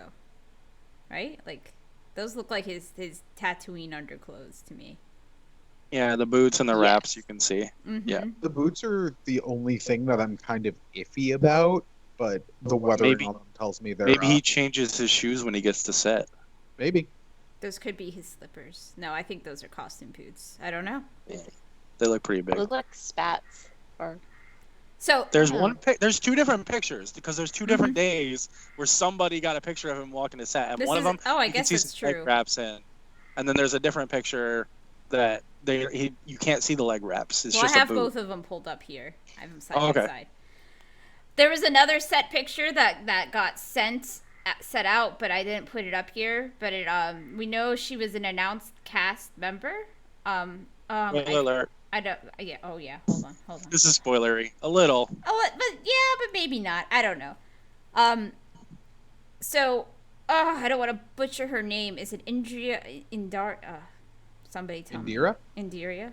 right? Like, those look like his Tatooine underclothes to me. Yeah, the boots and the Yes. wraps you can see. Mm-hmm. Yeah. The boots are the only thing that I'm kind of iffy about, but the weathering Maybe- on them tells me they're Maybe he changes his shoes when he gets to set. maybe. Those could be his slippers. No, I think those are costume boots. I don't know. They look pretty big. Look like spats. Or So There's Yeah. there's two different pictures because there's two different days where somebody got a picture of him walking to set, and this one is. of them Oh, I you can guess see that's some leg true. wraps in, and then there's a different picture that you can't see the leg wraps. It's Well, I just a have boot. both of them pulled up here. I have them side Oh, by okay. side. There was another set picture that got set out, but I didn't put it up here. But we know she was an announced cast member. Spoiler alert. I don't. Yeah. Oh yeah. Hold on. This is spoilery. A little. Oh, but maybe not. I don't know. So, I don't want to butcher her name. Is it Indar? Somebody tell me. Indira.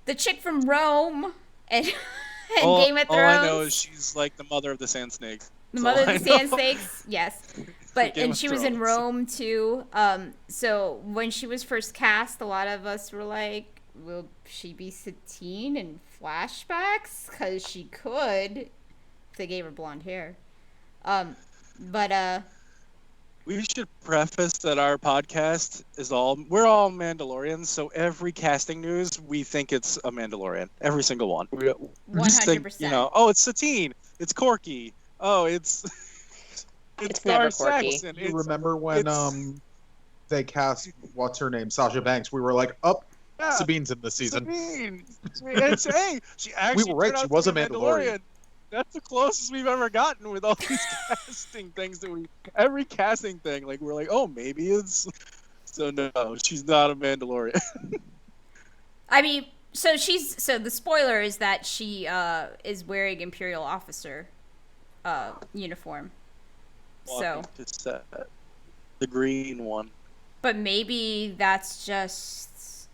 The chick from Rome and Game of Thrones. All I know is she's like the mother of the Sand Snakes. The That's mother all of the I Sand know. Snakes, yes. But Game and of she was in Thrones. Rome too. So when she was first cast, a lot of us were like, "Will she be Satine in flashbacks? Because she could, if they gave her blonde hair." But We should preface that our podcast is we're all Mandalorians, so every casting news we think it's a Mandalorian. Every single one. We just think, 100%. oh, it's Satine, it's Corky, oh, it's It's never Dar Corky. Saxon. You remember when it's- they cast what's her name, Sasha Banks? We were like, "Up, Yeah, Sabine's in this season." Sabine. It's, hey, she actually were right, turned she out was to be a Mandalorian. That's the closest we've ever gotten with all these casting things that every casting thing, like we're like, oh, maybe it's. So no, she's not a Mandalorian. I mean, so the spoiler is that she is wearing Imperial officer uniform. So, Walking to set. The green one. but maybe that's just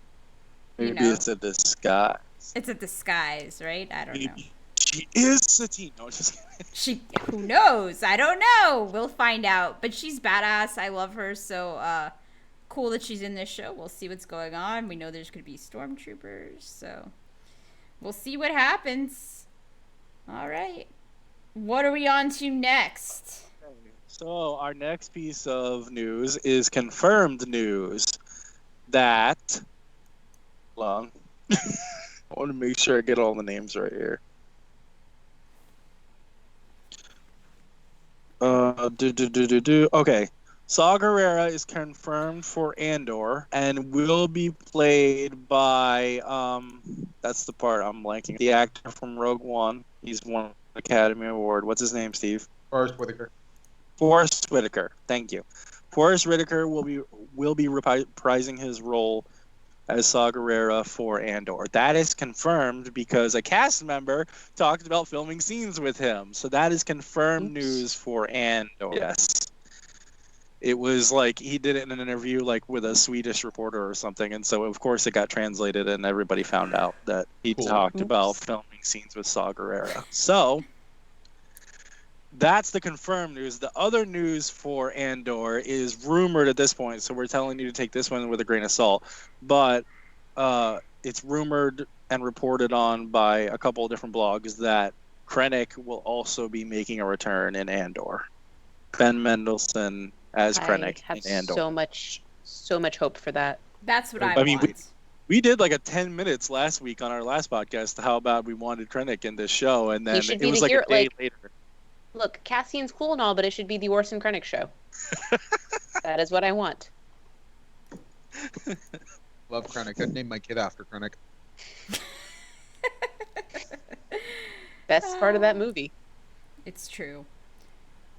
Maybe you know, it's a disguise. it's a disguise, right? I don't know. Maybe she is Satine. No, just kidding. Who knows? I don't know. We'll find out. But she's badass. I love her. So cool that she's in this show. We'll see what's going on. We know there's going to be stormtroopers. So we'll see what happens. All right. What are we on to next? So our next piece of news is confirmed news that. Hold on. I want to make sure I get all the names right here. Okay. Saw Gerrera is confirmed for Andor and will be played by that's the part I'm blanking. The actor from Rogue One. He's won an Academy Award. What's his name, Steve? Forrest Whitaker. Forrest Whitaker. Thank you. Forrest Whitaker will be reprising his role as Saw Gerrera for Andor. That is confirmed because a cast member talked about filming scenes with him. So that is confirmed news for Andor. Yes. It was like he did it in an interview like with a Swedish reporter or something, and so of course it got translated and everybody found out that he talked about filming scenes with Saw Gerrera. So that's the confirmed news. The other news for Andor is rumored at this point, so we're telling you to take this one with a grain of salt. But it's rumored and reported on by a couple of different blogs that Krennic will also be making a return in Andor. Ben Mendelsohn as Krennic I have in Andor. so much hope for that. That's what I I mean, want. We did like a 10 minutes last week on our last podcast how bad we wanted Krennic in this show, and then He should it be was the like hero- a day like- later. Look, Cassian's cool and all, but it should be the Orson Krennic show. That is what I want. Love Krennic. I'd name my kid after Krennic. Best part of that movie. It's true.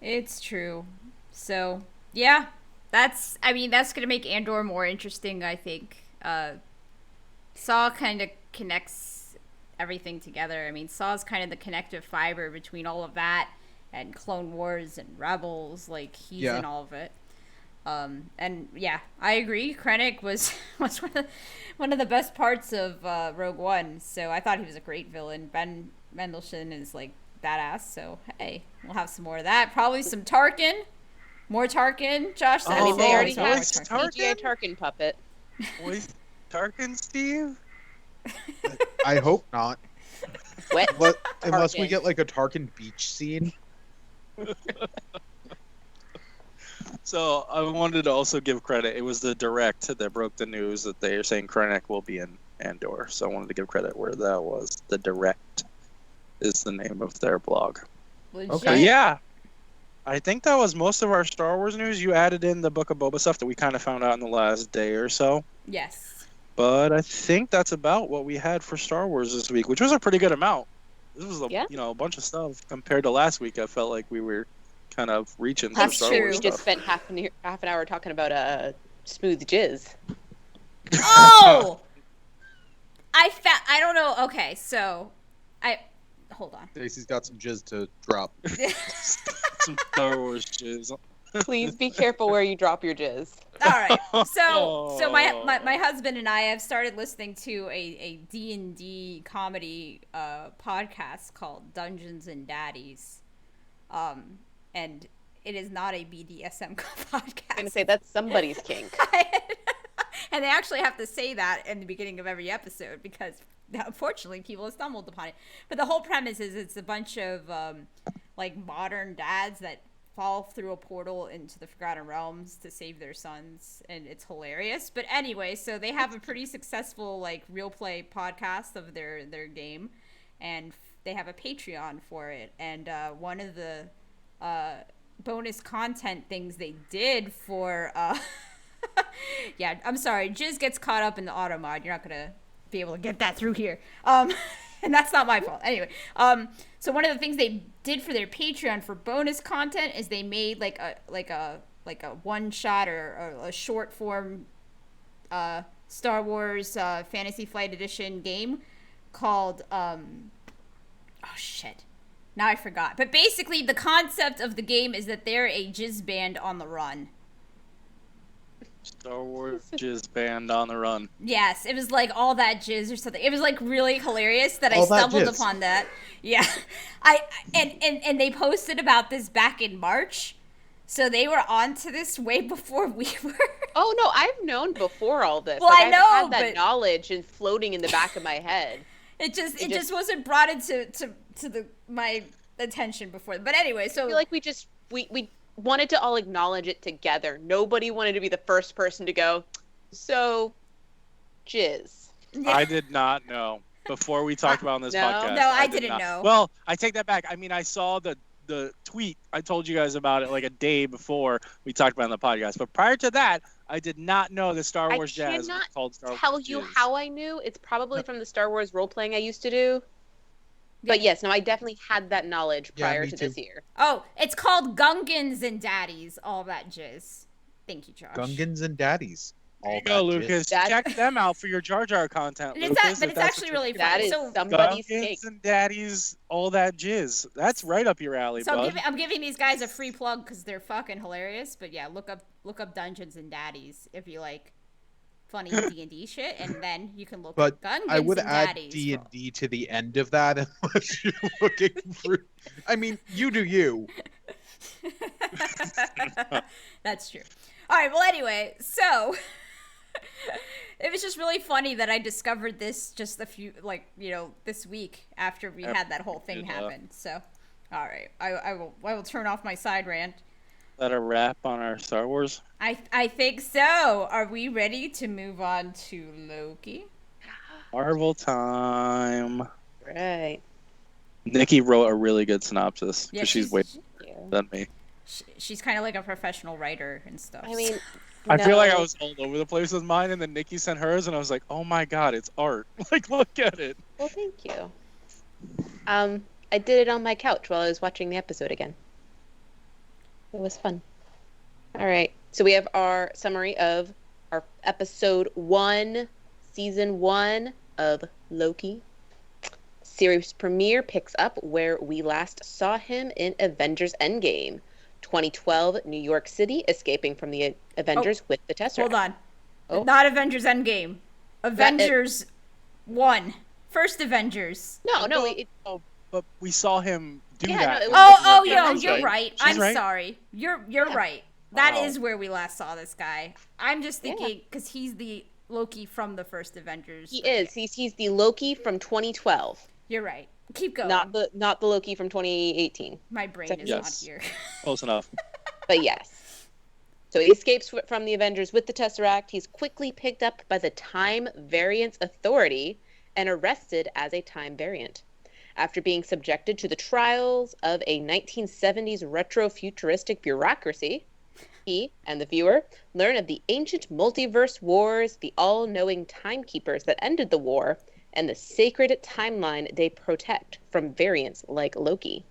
It's true. So, yeah. That's going to make Andor more interesting, I think. Saw kind of connects everything together. I mean, Saw's kind of the connective fiber between all of that and Clone Wars and Rebels. Like, he's in all of it. And yeah, I agree. Krennic was one of the best parts of Rogue One. So I thought he was a great villain. Ben Mendelsohn is like badass. So hey, we'll have some more of that. Probably some Tarkin. More Tarkin. Josh said I mean, they already more have Tarkin. CGI Tarkin puppet. Voice Tarkin Steve? I hope not. Wet Unless we Tarkin. get like a Tarkin beach scene. So I wanted to also give credit. It was the Direct that broke the news that they are saying Krennic will be in Andor. So I wanted to give credit where that was. The Direct is the name of their blog. Legit. Okay. But yeah, I think that was most of our Star Wars news. You added in the Book of Boba stuff that we kind of found out in the last day or so. Yes. But I think that's about what we had for Star Wars this week, which was a pretty good amount. This was a bunch of stuff compared to last week. I felt like we were kind of reaching for That's Star true. Wars We stuff. just spent half an hour talking about smooth jizz. Oh! I don't know. Okay, so hold on. Stacey's got some jizz to drop. Some Star Wars jizz. Please be careful where you drop your jizz. All right. So my husband and I have started listening to a D&D comedy podcast called Dungeons and Daddies. And it is not a BDSM podcast. I'm gonna say that's somebody's kink. And they actually have to say that in the beginning of every episode because unfortunately people have stumbled upon it. But the whole premise is it's a bunch of like modern dads that fall through a portal into the Forgotten Realms to save their sons, and it's hilarious. But anyway, so they have a pretty successful like real play podcast of their game, and they have a Patreon for it. And one of the bonus content things they did for yeah, I'm sorry, Jizz gets caught up in the auto mod. You're not gonna be able to get that through here. And that's not my fault. Anyway, so one of the things they did for their Patreon for bonus content is they made like a one shot or a short form Star Wars Fantasy Flight Edition game called oh shit. Now I forgot. But basically the concept of the game is that they're a jizz band on the run. Star Wars jizz band on the run. Yes, it was like all that jizz or something. It was like really hilarious that All I that stumbled jizz. upon that. Yeah, and they posted about this back in March, so they were onto this way before we were. Oh no, I've known before all this. Well, like, I know, I've had that but- knowledge and floating in the back of my head. It just wasn't brought into my attention before. But anyway, so I feel like we wanted to all acknowledge it together. Nobody wanted to be the first person to go, so, jizz. I did not know before we talked about on this No? podcast. No, I did didn't not. know. Well, I take that back. I mean, I saw the tweet. I told you guys about it like a day before we talked about it on the podcast. But prior to that, I did not know that Star Wars I Jazz was cannot called Star tell Wars you Jizz. how I knew. It's probably from the Star Wars role playing I used to do. But yes, no, I definitely had that knowledge Yeah, prior me to too. this year. oh, it's called Gungans and Daddies. All that jizz. Thank you, Josh. Gungans and daddies. There All you go, that Lucas. jizz. That- Check them out for your Jar Jar content, And it's Lucas. but if it's that's actually what really That funny. is So somebody's Gunkins kink. and Daddies, all that jizz. That's right up your alley, So bud. I'm giving these guys a free plug because they're fucking hilarious. But yeah, look up Dungeons and Daddies if you like funny D&D shit, and then you can look But up Gungans I would and add Daddies. D&D to the end of that unless you're looking for... I mean, you do you. That's true. All right. Well, anyway, so it was just really funny that I discovered this just a few, this week after we had that whole thing Yeah. happen. So, all right, I will turn off my side rant. That a wrap on our Star Wars? I think so. Are we ready to move on to Loki? Marvel time. Right. Nikki wrote a really good synopsis because Yeah, she's way Yeah. better than me. she's kind of like a professional writer and stuff. I mean, I feel like I no. was all over the place with mine, and then Nikki sent hers, and I was like, "Oh my god, it's art! Like, look at it." Well, thank you. I did it on my couch while I was watching the episode again. It was fun. All right. So we have our summary of our episode 1, season 1 of Loki. Series premiere picks up where we last saw him in Avengers Endgame. 2012, New York City, escaping from the Avengers with the Tesseract. Hold on. Oh. Not Avengers Endgame. Avengers 1. First Avengers. No, Oh, but we saw him do Yeah, that. no, it was- Oh, Yeah, yo, she's you're right. right. She's I'm right. sorry. You're Yeah. right. That Wow. is where we last saw this guy. I'm just Yeah. thinking because he's the Loki from the first Avengers. He but is. He's the Loki from 2012, You're right. Keep going. not the Loki from 2018. My brain is Yes. not here. Close enough. But yes. So he escapes from the Avengers with the Tesseract. He's quickly picked up by the Time Variance Authority and arrested as a Time Variant. After being subjected to the trials of a 1970s retro-futuristic bureaucracy, he and the viewer learn of the ancient multiverse wars, the all-knowing timekeepers that ended the war, and the sacred timeline they protect from variants like Loki.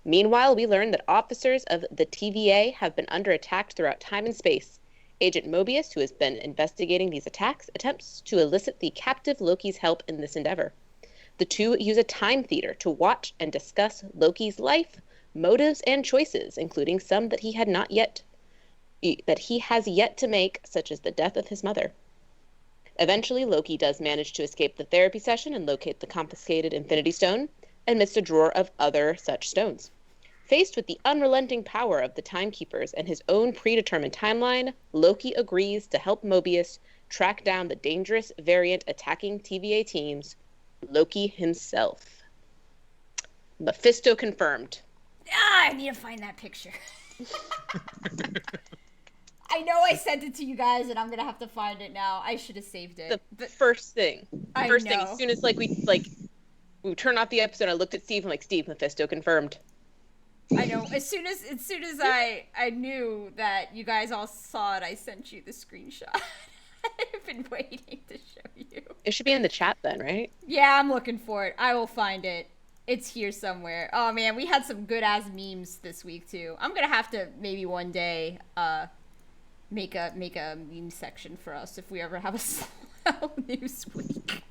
Meanwhile, we learn that officers of the TVA have been under attack throughout time and space. Agent Mobius, who has been investigating these attacks, attempts to elicit the captive Loki's help in this endeavor. The two use a time theater to watch and discuss Loki's life, motives, and choices, including some that he has yet to make, such as the death of his mother. Eventually, Loki does manage to escape the therapy session and locate the confiscated Infinity Stone amidst a drawer of other such stones. Faced with the unrelenting power of the Timekeepers and his own predetermined timeline, Loki agrees to help Mobius track down the dangerous variant attacking TVA teams, Loki himself. Mephisto confirmed. I need to find that picture. I know I sent it to you guys, and I'm gonna have to find it now. I should have saved it. The first thing. I First thing, know. as soon as we turned off the episode, I looked at Steve and Steve, Mephisto confirmed. I know. As soon as I knew that you guys all saw it, I sent you the screenshot. I've been waiting to show you. It should be in the chat then, right? Yeah, I'm looking for it. I will find it. It's here somewhere. Oh man, we had some good ass memes this week too. I'm gonna have to maybe one day make a meme section for us if we ever have a slow news week.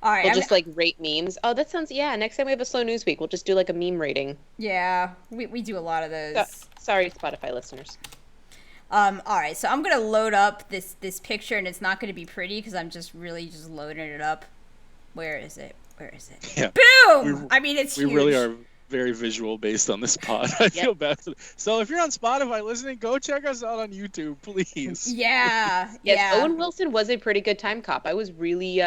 All right, We'll just rate memes. Oh, that sounds, yeah, next time we have a slow news week, we'll just do a meme rating. Yeah, we do a lot of those. Sorry, Spotify listeners. All right, so I'm gonna load up this picture, and it's not gonna be pretty because I'm just loading it up. Where is it? Yeah. Boom! I mean, it's huge. We really are very visual based on this pod. I feel bad. So if you're on Spotify listening, go check us out on YouTube, please. Yeah. Yes, yeah. Owen Wilson was a pretty good time cop. I was really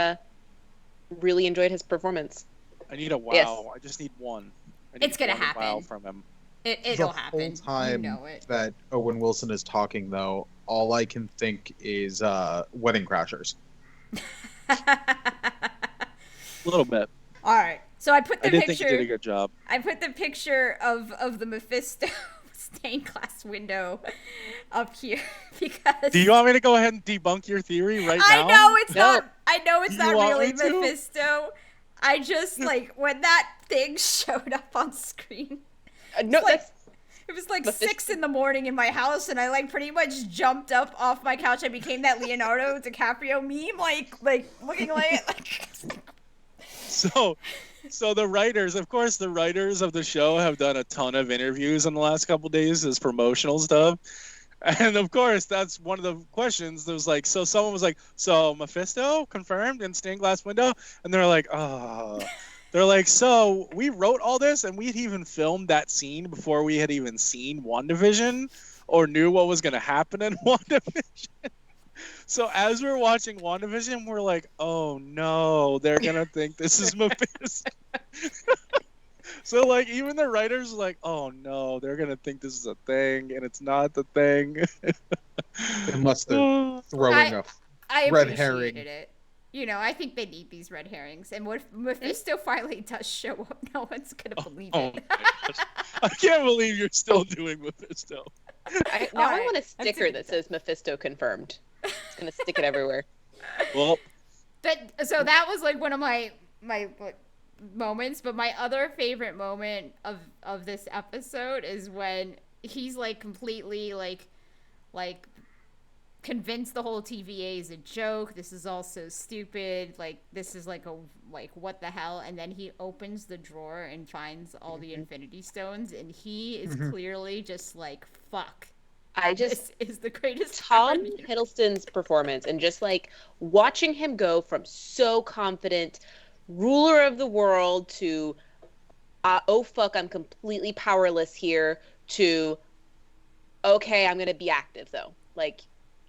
enjoyed his performance. I need a wow. Yes. I just need one. I need It's gonna one happen. Wow from him. It'll happen. The whole time You know it. that Owen Wilson is talking, though, all I can think is Wedding Crashers. A little bit. All right. So I put the I did picture. think you did a good job. I put the picture of the Mephisto stained glass window up here because Do you want me to go ahead and debunk your theory right I now? know it's No. not. I know it's You not want really me to? Mephisto. I just when that thing showed up on screen. No, like- that's It was like Mephisto. 6 a.m. in my house, and I pretty much jumped up off my couch. I became that Leonardo DiCaprio meme, looking like. So the writers, of course, the writers of the show have done a ton of interviews in the last couple days as promotional stuff. And of course, that's one of the questions. There was so someone was like, so Mephisto confirmed in stained glass window? And they're like, oh. They're like, so we wrote all this and we'd even filmed that scene before we had even seen WandaVision or knew what was going to happen in WandaVision. So as we're watching WandaVision, we're like, oh no, they're going to think this is Mephisto. So even the writers are like, oh no, they're going to think this is a thing and it's not the thing. Unless they're throwing a I red appreciated herring. it. I think they need these red herrings. And what if Mephisto finally does show up? No one's going to believe Oh it. my gosh. I can't believe you're still doing Mephisto. I Alright, want a I'm sticker taking that says Mephisto confirmed. It's gonna stick it everywhere. Well, So that was one of my moments, but my other favorite moment of this episode is when he's completely convinced the whole TVA is a joke. This is all so stupid. This is what the hell? And then he opens the drawer and finds all the Infinity Stones, and he is clearly just fuck. This is the greatest Tom power. Hiddleston's performance and just watching him go from so confident ruler of the world to oh fuck, I'm completely powerless here, to, okay, I'm gonna be active though. Like,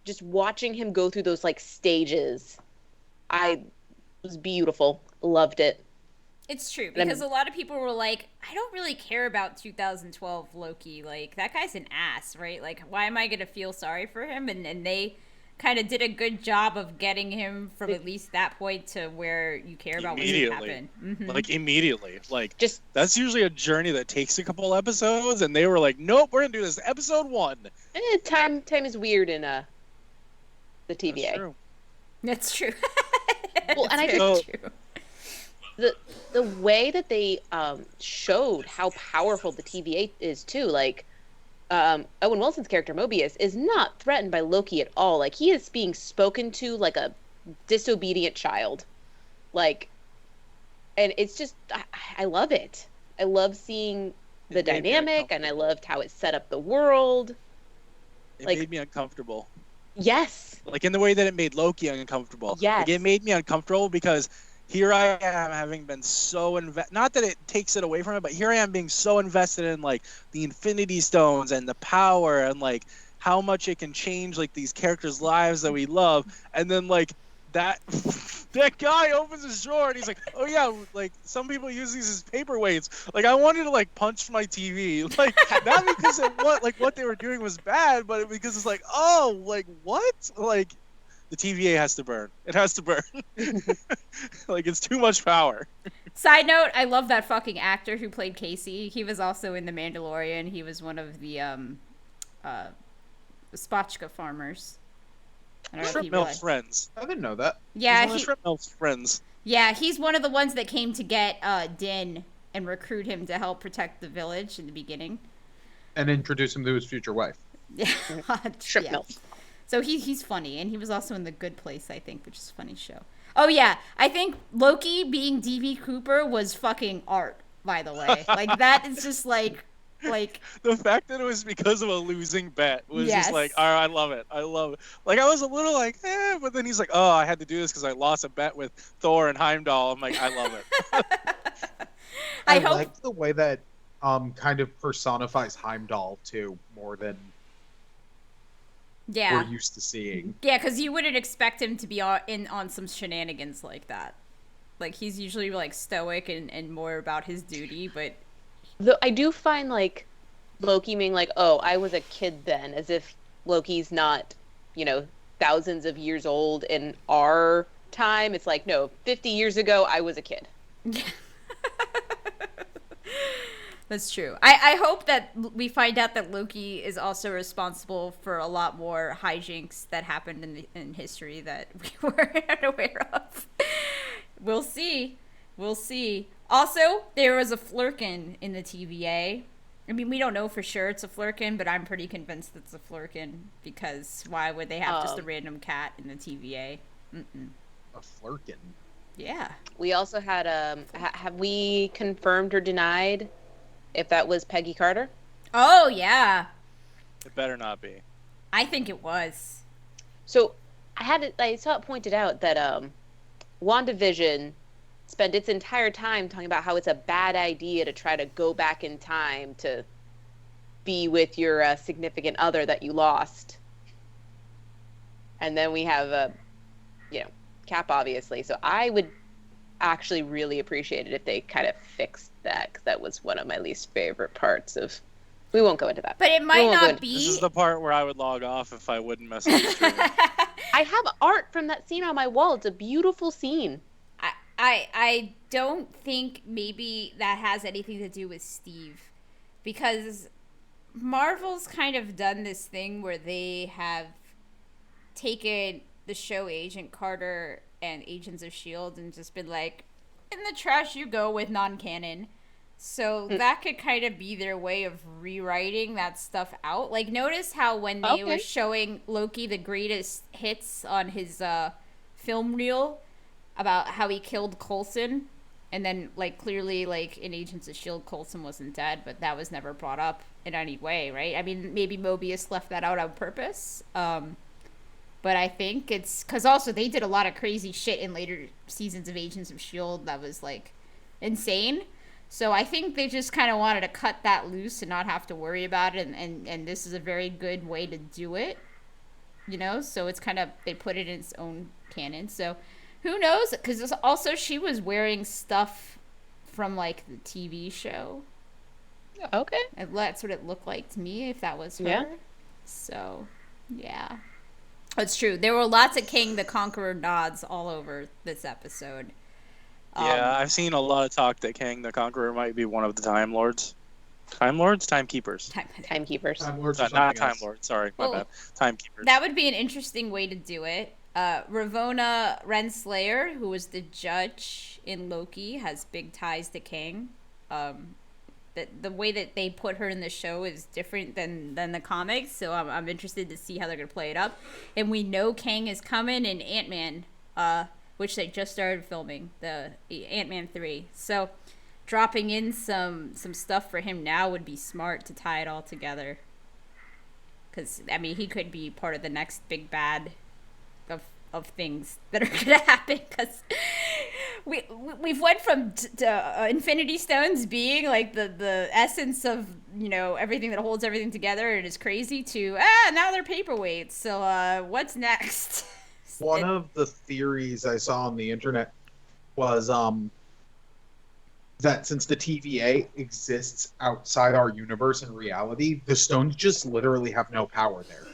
just watching him go through those like stages, I was beautiful. Loved it. It's true, And because a lot of people were like, I don't really care about 2012 Loki. Like, that guy's an ass, right? Like, why am I going to feel sorry for him? And they kind of did a good job of getting him from at least that point to where you care about what's going to happen. Mm-hmm. Like, immediately. Like, just that's usually a journey that takes a couple episodes, and they were like, nope, we're going to do this episode 1. time is weird in the TVA. That's true. That's true. Well, and I That's think true. the way that they showed how powerful the TVA is too, like Owen Wilson's character Mobius is not threatened by Loki at all. Like, he is being spoken to like a disobedient child, like, and it's just I love it. I love seeing the dynamic, and I loved how it set up the world. It like, made me uncomfortable. Yes. Like, in the way that it made Loki uncomfortable. Yes. Like, it made me uncomfortable because here I am having been so not that it takes it away from it, but here I am being so invested in like the Infinity Stones and the power and like how much it can change like these characters' lives that we love, and then like that guy opens his drawer and he's like, oh yeah, like some people use these as paperweights. Like, I wanted to like punch my TV, like not because what they were doing was bad, but because it's like, oh, like what, like. The TVA has to burn. It has to burn. Like, it's too much power. Side note, I love that fucking actor who played Casey. He was also in The Mandalorian. He was one of the spotchka farmers. I don't know if Shrimp you Milk realized. Friends. I didn't know that. Yeah, He's one of Shrimp Milk's friends. Yeah, he's one of the ones that came to get Din and recruit him to help protect the village in the beginning. And introduce him to his future wife. Yeah, Shrimp yeah. milk. So he's funny, and he was also in The Good Place, I think, which is a funny show. Oh yeah, I think Loki being D.B. Cooper was fucking art, by the way. Like, that is just like The fact that it was because of a losing bet was Yes. just like, all right, I love it. Like, I was a little like, but then he's like, oh, I had to do this because I lost a bet with Thor and Heimdall. I'm like, I love it. I hope like the way that kind of personifies Heimdall too, more than yeah. we're used to seeing. Yeah, because you wouldn't expect him to be on some shenanigans like that. Like, he's usually like stoic and more about his duty, but Though I do find like Loki being like, oh, I was a kid then, as if Loki's not, thousands of years old in our time. It's like, no, 50 years ago, I was a kid. that's true. I hope that we find out that Loki is also responsible for a lot more hijinks that happened in history that we weren't aware of. We'll see. We'll see. Also, there was a Flurkin in the TVA. I mean, we don't know for sure it's a Flurkin, but I'm pretty convinced it's a Flurkin, because why would they have just a random cat in the TVA? Mm-mm. A Flurkin. Yeah. We also had, have we confirmed or denied if that was Peggy Carter? Oh, yeah. It better not be. I think it was. So I saw it pointed out that WandaVision spent its entire time talking about how it's a bad idea to try to go back in time to be with your significant other that you lost. And then we have, Cap, obviously. So I would actually really appreciate it if they kind of fixed that, because that was one of my least favorite parts of... We won't go into that. But it might not be. This is the part where I would log off if I wouldn't mess with the stream. I have art from that scene on my wall. It's a beautiful scene. I don't think maybe that has anything to do with Steve, because Marvel's kind of done this thing where they have taken the show Agent Carter and Agents of S.H.I.E.L.D. and just been like, in the trash you go with non-canon. So that could kind of be their way of rewriting that stuff out. Like, notice how when they were showing Loki the greatest hits on his film reel about how he killed Coulson, and then, like, clearly, like, in Agents of S.H.I.E.L.D., Coulson wasn't dead, but that was never brought up in any way, right? I mean, maybe Mobius left that out on purpose, but I think it's... Because also, they did a lot of crazy shit in later seasons of Agents of S.H.I.E.L.D. that was, like, insane. So I think they just kind of wanted to cut that loose and not have to worry about it, and this is a very good way to do it, so it's kind of, they put it in its own canon. So who knows, because also she was wearing stuff from like the TV show. Okay. That's what it looked like to me, if that was her. Yeah. So yeah, it's true. There were lots of King the Conqueror nods all over this episode. Yeah, I've seen a lot of talk that Kang the Conqueror might be one of the Time Lords. Time Lords? Timekeepers. Timekeepers. Time Lords or Not something Time else. Lords, sorry, my Well, bad. Timekeepers. That would be an interesting way to do it. Ravonna Renslayer, who was the judge in Loki, has big ties to King. The way that they put her in the show is different than the comics, so I'm interested to see how they're going to play it up. And we know Kang is coming in Ant-Man, which they just started filming, the Ant-Man 3. So dropping in some stuff for him now would be smart to tie it all together. Because, I mean, he could be part of the next big bad of things that are going to happen. Because we've went from Infinity Stones being like the essence of, everything that holds everything together and is crazy to, now they're paperweights. So what's next? One of the theories I saw on the internet was that since the TVA exists outside our universe and reality, the stones just literally have no power there.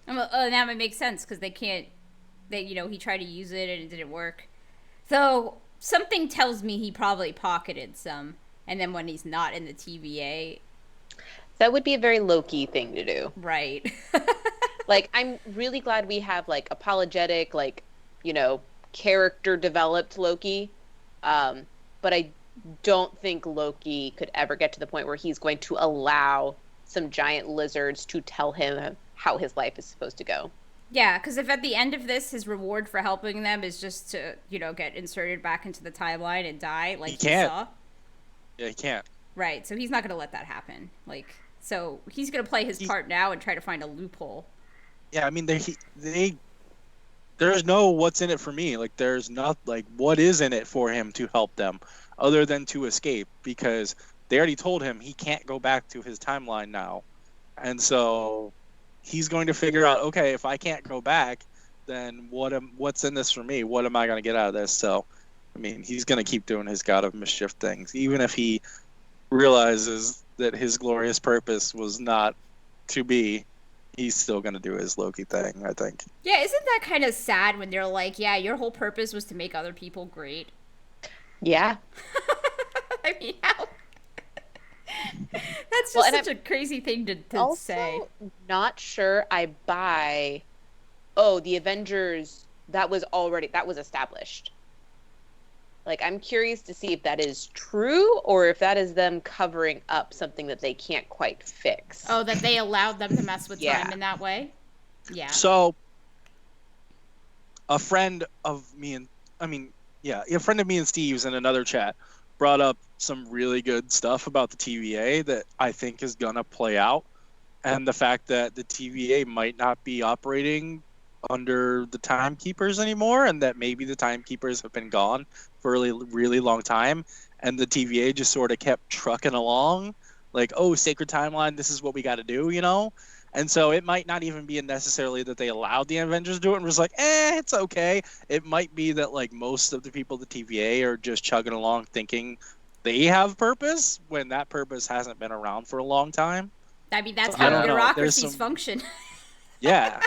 That makes sense, because they can't. He tried to use it and it didn't work. So something tells me he probably pocketed some, and then when he's not in the TVA, That would be a very Loki thing to do. right? Like, I'm really glad we have, like, apologetic, like, character developed Loki. But I don't think Loki could ever get to the point where he's going to allow some giant lizards to tell him how his life is supposed to go. Yeah, because if at the end of this, his reward for helping them is just to, get inserted back into the timeline and die, like he can't. saw. Yeah, he can't. Right, so he's not going to let that happen. So he's going to play his part now and try to find a loophole. Yeah, I mean, there's no what's in it for me. Like, there's not, like, what is in it for him to help them other than to escape, because they already told him he can't go back to his timeline now. And so he's going to figure out, okay, if I can't go back, then what's in this for me? What am I going to get out of this? So, I mean, he's going to keep doing his God of Mischief things, even if he realizes that his glorious purpose was not to be. He's still going to do his Loki thing, I think. Yeah, isn't that kind of sad when they're like, yeah, your whole purpose was to make other people great? Yeah. I mean, how? That's just such a crazy thing to also say. Not sure I buy, the Avengers, that was established. Like, I'm curious to see if that is true or if that is them covering up something that they can't quite fix. Oh, that they allowed them to mess with Yeah. time in that way? Yeah. So, a friend of me and Steve's in another chat brought up some really good stuff about the TVA that I think is going to play out. And the fact that the TVA might not be operating under the Timekeepers anymore, and that maybe the Timekeepers have been gone for a really, really long time, and the TVA just sort of kept trucking along, like, oh, sacred timeline, this is what we got to do, And so it might not even be necessarily that they allowed the Avengers to do it and was like, it's okay. It might be that, like, most of the people at the TVA are just chugging along thinking they have purpose when that purpose hasn't been around for a long time. I mean, that's I how don't know. bureaucracies function. Yeah.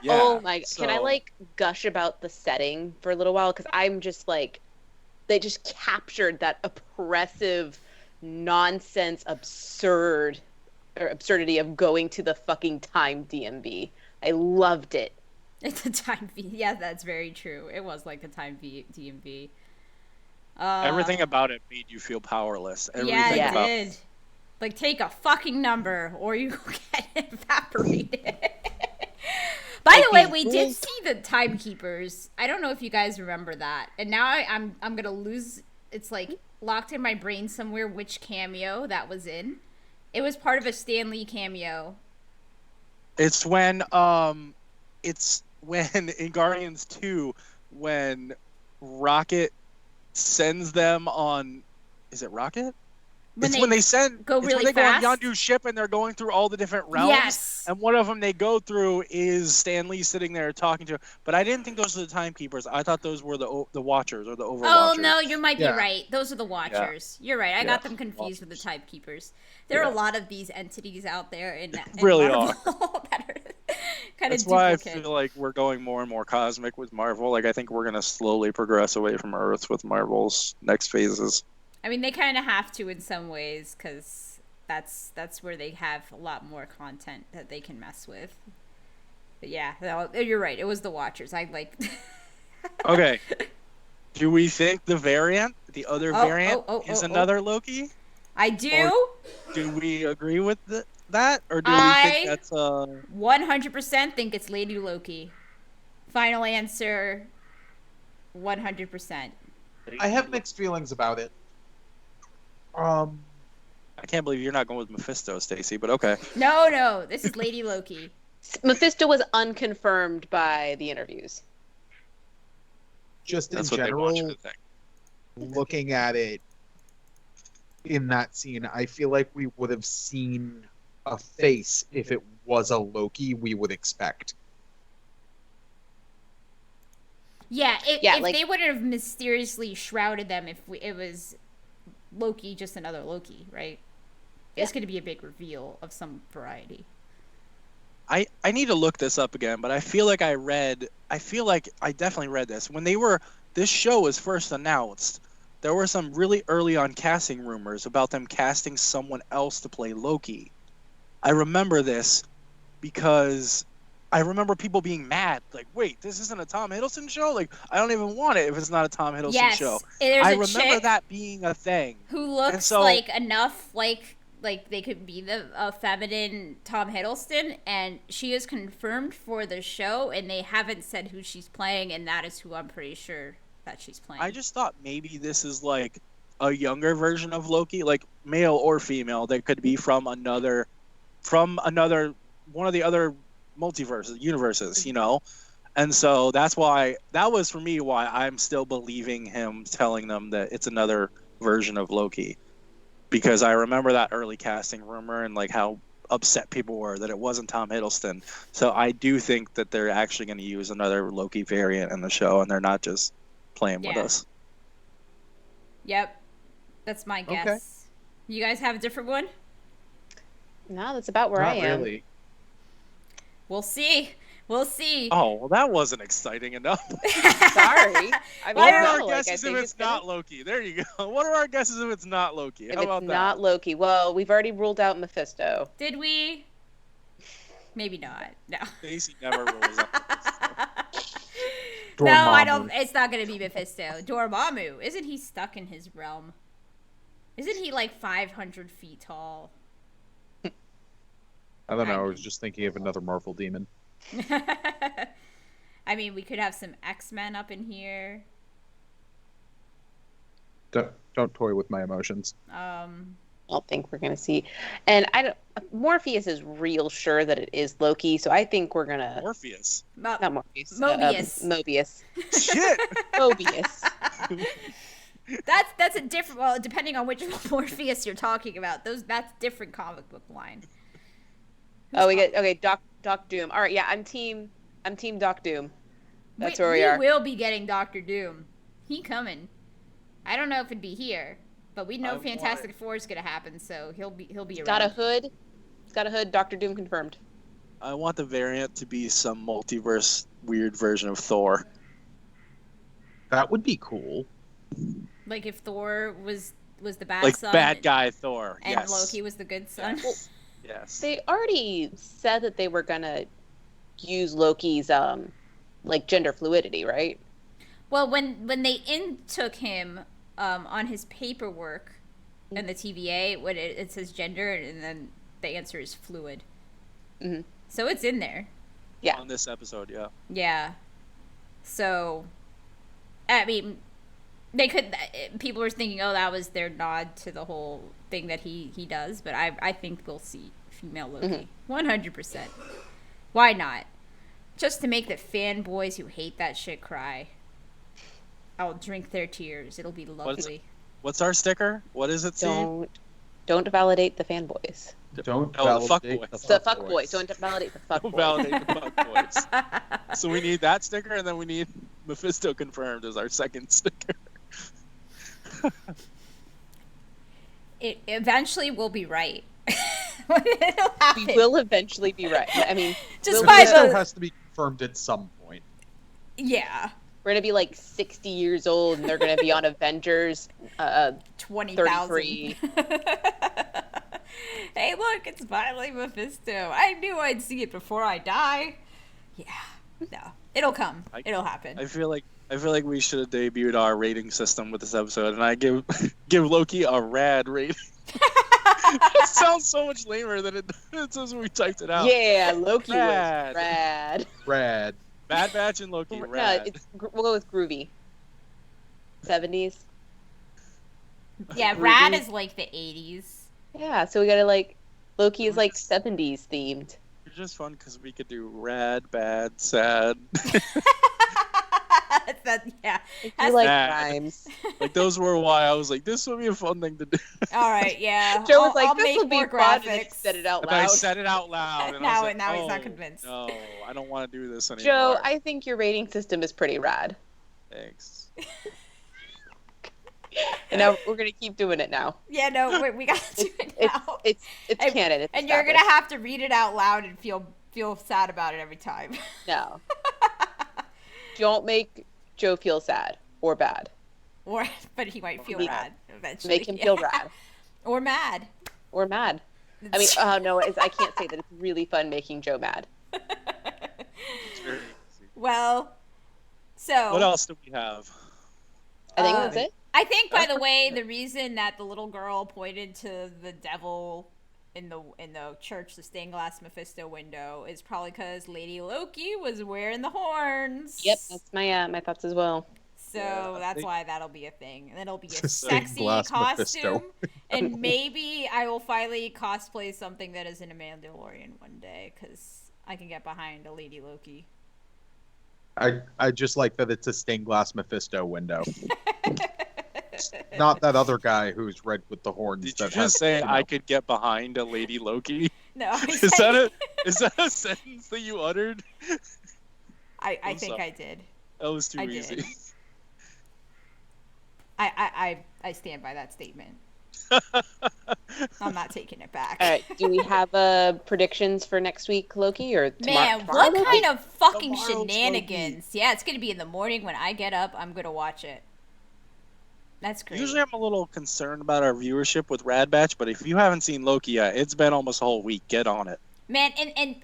Oh my, can I, like, gush about the setting for a little while? Because I'm just, like, they just captured that oppressive, nonsense, absurdity of going to the fucking time DMV. I loved it. It's a time V. Yeah, that's very true. It was like a time DMV. Everything about it made you feel powerless. Yeah, it did. Like, take a fucking number or you get evaporated. By the way, we did see the Timekeepers. I don't know if you guys remember that. And now I'm gonna lose. It's like locked in my brain somewhere which cameo that was in. It was part of a Stan Lee cameo. It's when in Guardians 2 when Rocket sends them on. Is it Rocket? When they go really when they fast. go on Yondu's ship and they're going through all the different realms. Yes. And one of them they go through is Stan Lee sitting there talking to him. But I didn't think those were the timekeepers. I thought those were the Watchers or the Overwatchers. Oh no, you might be Yeah. right. Those are the Watchers. You're right. I got them confused with the timekeepers. There are a lot of these entities out there in really Marvel that are kind of That's why I duplicate. feel like we're going more and more cosmic with Marvel. Like I think we're gonna slowly progress away from Earth with Marvel's next phases. I mean, they kind of have to in some ways because that's where they have a lot more content that they can mess with. But yeah, no, you're right. It was the Watchers. I like. Okay. Do we think the other variant, is another Loki? I do. Or do we agree with that, or do we think that's 100% think it's Lady Loki. Final answer. 100%. I have mixed feelings about it. I can't believe you're not going with Mephisto, Stacey, but okay. No, this is Lady Loki. Mephisto was unconfirmed by the interviews. Just That's in what they want you general, to think. looking at it in that scene, I feel like we would have seen a face if it was a Loki we would expect. Yeah, Yeah, if like- they would have mysteriously shrouded them if it was Loki, just another Loki, right? It's going to be a big reveal of some variety. I need to look this up again, but I feel like I definitely read this. When this show was first announced, there were some really early on casting rumors about them casting someone else to play Loki. I remember this because I remember people being mad. Like, wait, this isn't a Tom Hiddleston show? Like, I don't even want it if it's not a Tom Hiddleston show. There's I a remember chick that being a thing. who looks like enough like they could be the feminine Tom Hiddleston, and she is confirmed for the show, and they haven't said who she's playing, and that is who I'm pretty sure that she's playing. I just thought maybe this is like a younger version of Loki, like male or female, that could be from another one of the other universes, you know? And so that was for me why I'm still believing him telling them that it's another version of Loki. Because I remember that early casting rumor and like how upset people were that it wasn't Tom Hiddleston. So I do think that they're actually going to use another Loki variant in the show, and they're not just playing with us. Yep. That's my guess. Okay. You guys have a different one? No, that's about where Not I am. really. We'll see. We'll see. Oh, well, that wasn't exciting enough. Sorry. I mean, What are no, our like, I guesses think if it's not Loki? There you go. What are our guesses if it's not Loki? If How about it's that? not Loki, well, we've already ruled out Mephisto. Did we? Maybe not. No. Stacey never rolls up. No, I Dormammu. don't. It's not going to be Mephisto. Dormammu. Isn't he stuck in his realm? Isn't he like 500 feet tall? I don't know. I was just thinking of another Marvel demon. I mean, we could have some X-Men up in here. Don't toy with my emotions. I don't think we're gonna see. And Morpheus is real sure that it is Loki, so I think we're gonna Morpheus. not Morpheus. Mobius. Mobius. Shit. Mobius. That's a different. Well, depending on which Morpheus you're talking about, that's different comic book line. Doc Doom. All right, yeah, I'm team Doc Doom. That's where we are. We will be getting Doctor Doom. He coming. I don't know if it'd be here, but we know Fantastic Four is gonna happen, so he'll be around. Got a hood. He's got a hood. Doctor Doom confirmed. I want the variant to be some multiverse weird version of Thor. That would be cool. Like if Thor was the bad Like son, bad guy Thor. and Yes. Loki was the good son. Yes. They already said that they were gonna use Loki's like gender fluidity, right? Well, when they took him on his paperwork in the TVA, when it says gender, and then the answer is fluid. Mm-hmm. So it's in there. Yeah. On this episode, yeah. Yeah. So, I mean, they could. People were thinking, oh, that was their nod to the whole thing that he does, but I think we'll see female Loki 100%. Why not? Just to make the fanboys who hate that shit cry. I'll drink their tears. It'll be lovely. What's our sticker? What is it, Steve? Don't validate the fanboys. Don't Oh, the validate fuckboys. The fuckboys. Don't validate the Don't fuckboys. validate the fuckboys. So we need that sticker, and then we need Mephisto confirmed as our second sticker. It eventually will be right. It'll happen. We will eventually be right. I mean, Just by Mephisto the has to be confirmed at some point. yeah. we're gonna be like 60 years old, and they're gonna be on Avengers 20,000. 33. Hey, look, it's finally Mephisto. I knew I'd see it before I die. Yeah, no, it'll come. It'll happen. I feel like we should have debuted our rating system with this episode, and I give Loki a rad rating. It sounds so much lamer than it says when we typed it out. Yeah, Loki Rad. was rad. Rad. Bad Batch and Loki, No, rad. we'll go with groovy. 70s. Yeah, Rad is like the 80s. Yeah, so we gotta like Loki is like 70s themed. It's just fun because we could do rad, bad, sad. Yeah. You Has like Rad. rhymes. Like those were why I was like, this would be a fun thing to do. All right, yeah. Joe was I'll like, "This make will be more fun," and then he graphics. said it out And I loud. said it out loud. And Now- I was like, now he's oh, not convinced. No, I don't want to do this anymore. Joe, I think your rating system is pretty rad, Thanks. and now we're gonna keep doing it now. Yeah, no, we got to do it now. It's And- canon. It's And you're gonna established. have to read it out loud and feel sad about it every time. No. Don't make Joe feel sad or bad. But he might feel Make- rad eventually. Make him feel rad Or mad. or mad. I mean, oh no, I can't say that it's really fun making Joe mad. It's very easy. Well, so What else do we have? I think that's it. I think, by the way, the reason that the little girl pointed to the devil in the church, the stained glass Mephisto window, is probably because Lady Loki was wearing the horns. Yep, that's my thoughts as well. So Yeah, I that's think- why that'll be a thing. And it'll be a Stained sexy glass costume. Mephisto. And maybe I will finally cosplay something that is in a Mandalorian one day, because I can get behind a Lady Loki. I just like that it's a stained glass Mephisto window. Not that other guy who's red with the horns. Did you that just has, say you know. I could get behind a Lady Loki? No, I Is said- that a sentence that you uttered? I I'm think sorry. I did. That was too I easy. did. I stand by that statement. I'm not taking it back. All right, do we have predictions for next week, Loki, or Man, tomorrow? what kind of fucking Tomorrow's shenanigans? Yeah, it's gonna be in the morning when I get up. I'm gonna watch it. That's great. Usually I'm a little concerned about our viewership with Rad Batch, but if you haven't seen Loki yet, it's been almost a whole week. Get on it. Man,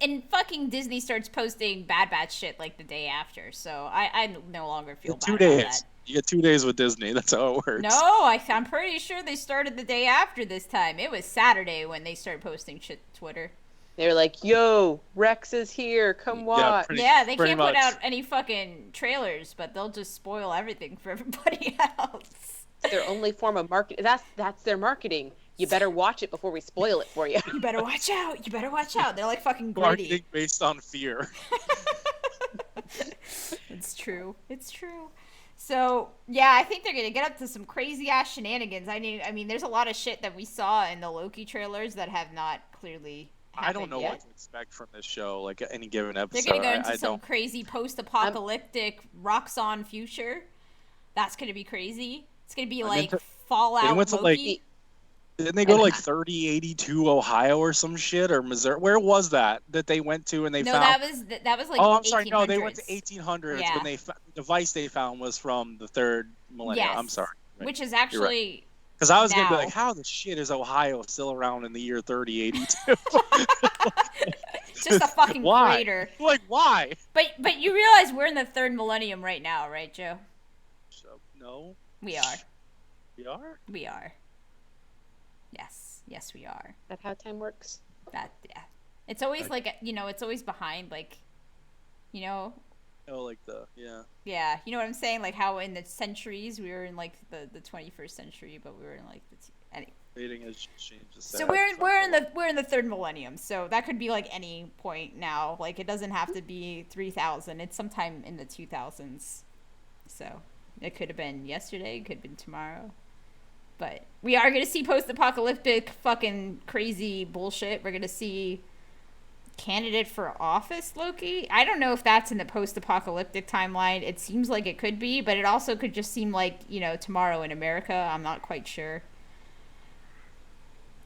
and fucking Disney starts posting Bad Batch shit like the day after, so I no longer feel bad 2 about days. that. You get 2 days with Disney. That's how it works. No, I'm pretty sure they started the day after this time. It was Saturday when they started posting shit to Twitter. They're like, "Yo, Rex is here. Come watch." pretty- Yeah, they pretty can't put much. out any fucking trailers, but they'll just spoil everything for everybody else. Their only form of marketing. That's their marketing. You better watch it before we spoil it for you. You better watch out. You better watch out. They're like fucking Marketing gritty. based on fear. It's true. It's true. So yeah, I think they're gonna get up to some crazy ass shenanigans. I mean, there's a lot of shit that we saw in the Loki trailers that have not clearly happened I don't know yet. what to expect from this show, like any given They're episode. gonna go into I some don't. crazy post-apocalyptic Roxxon future. That's gonna be crazy. It's gonna be I like meant to- Fallout they went to, Loki. like, Didn't they go to like 3082 Ohio or some shit, or Missouri? Where was that they went to and they No, found? that was like. Oh, I'm sorry. No, they went to 1800s. 1800s Yeah. when the device they found was from the third millennium. Yes. I'm sorry. Which is actually Because I was gonna be now. like, how the shit is Ohio still around in the year 3082? just a fucking Why? crater. Like, why? But you realize we're in the third millennium right now, right, Joe? So, no, We are. we are. We are. Yes, we are. Is that how time works? Yeah. It's always like it's always behind Oh, like yeah. Yeah, you know what I'm saying? Like how in the centuries we were in like the 21st century, but we were in like anyway. Dating has changed. So we're in the third millennium. So that could be like any point now. Like it doesn't have to be 3000. It's sometime in the 2000s. So it could have been yesterday. It could have been tomorrow. But we are going to see post-apocalyptic fucking crazy bullshit. We're going to see candidate for office Loki. I don't know if that's in the post-apocalyptic timeline. It seems like it could be, but it also could just seem like, you know, Tomorrow in America. I'm not quite sure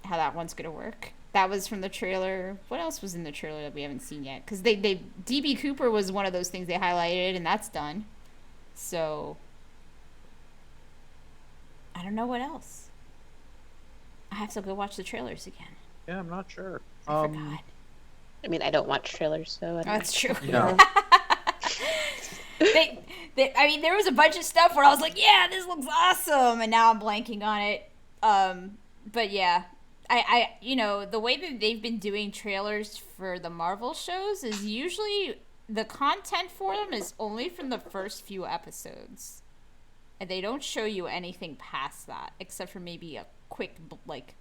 how that one's going to work. That was from the trailer. What else was in the trailer that we haven't seen yet? Because they DB Cooper was one of those things they highlighted, and that's done. So I don't know what else. I have to go watch the trailers again. Yeah, I'm not sure. I forgot. I mean, I don't watch trailers, so I don't That's true. Yeah. I mean, there was a bunch of stuff where I was like, yeah, this looks awesome, and now I'm blanking on it. But yeah, I you know, the way that they've been doing trailers for the Marvel shows is usually the content for them is only from the first few episodes. And they don't show you anything past that, except for maybe a quick, like,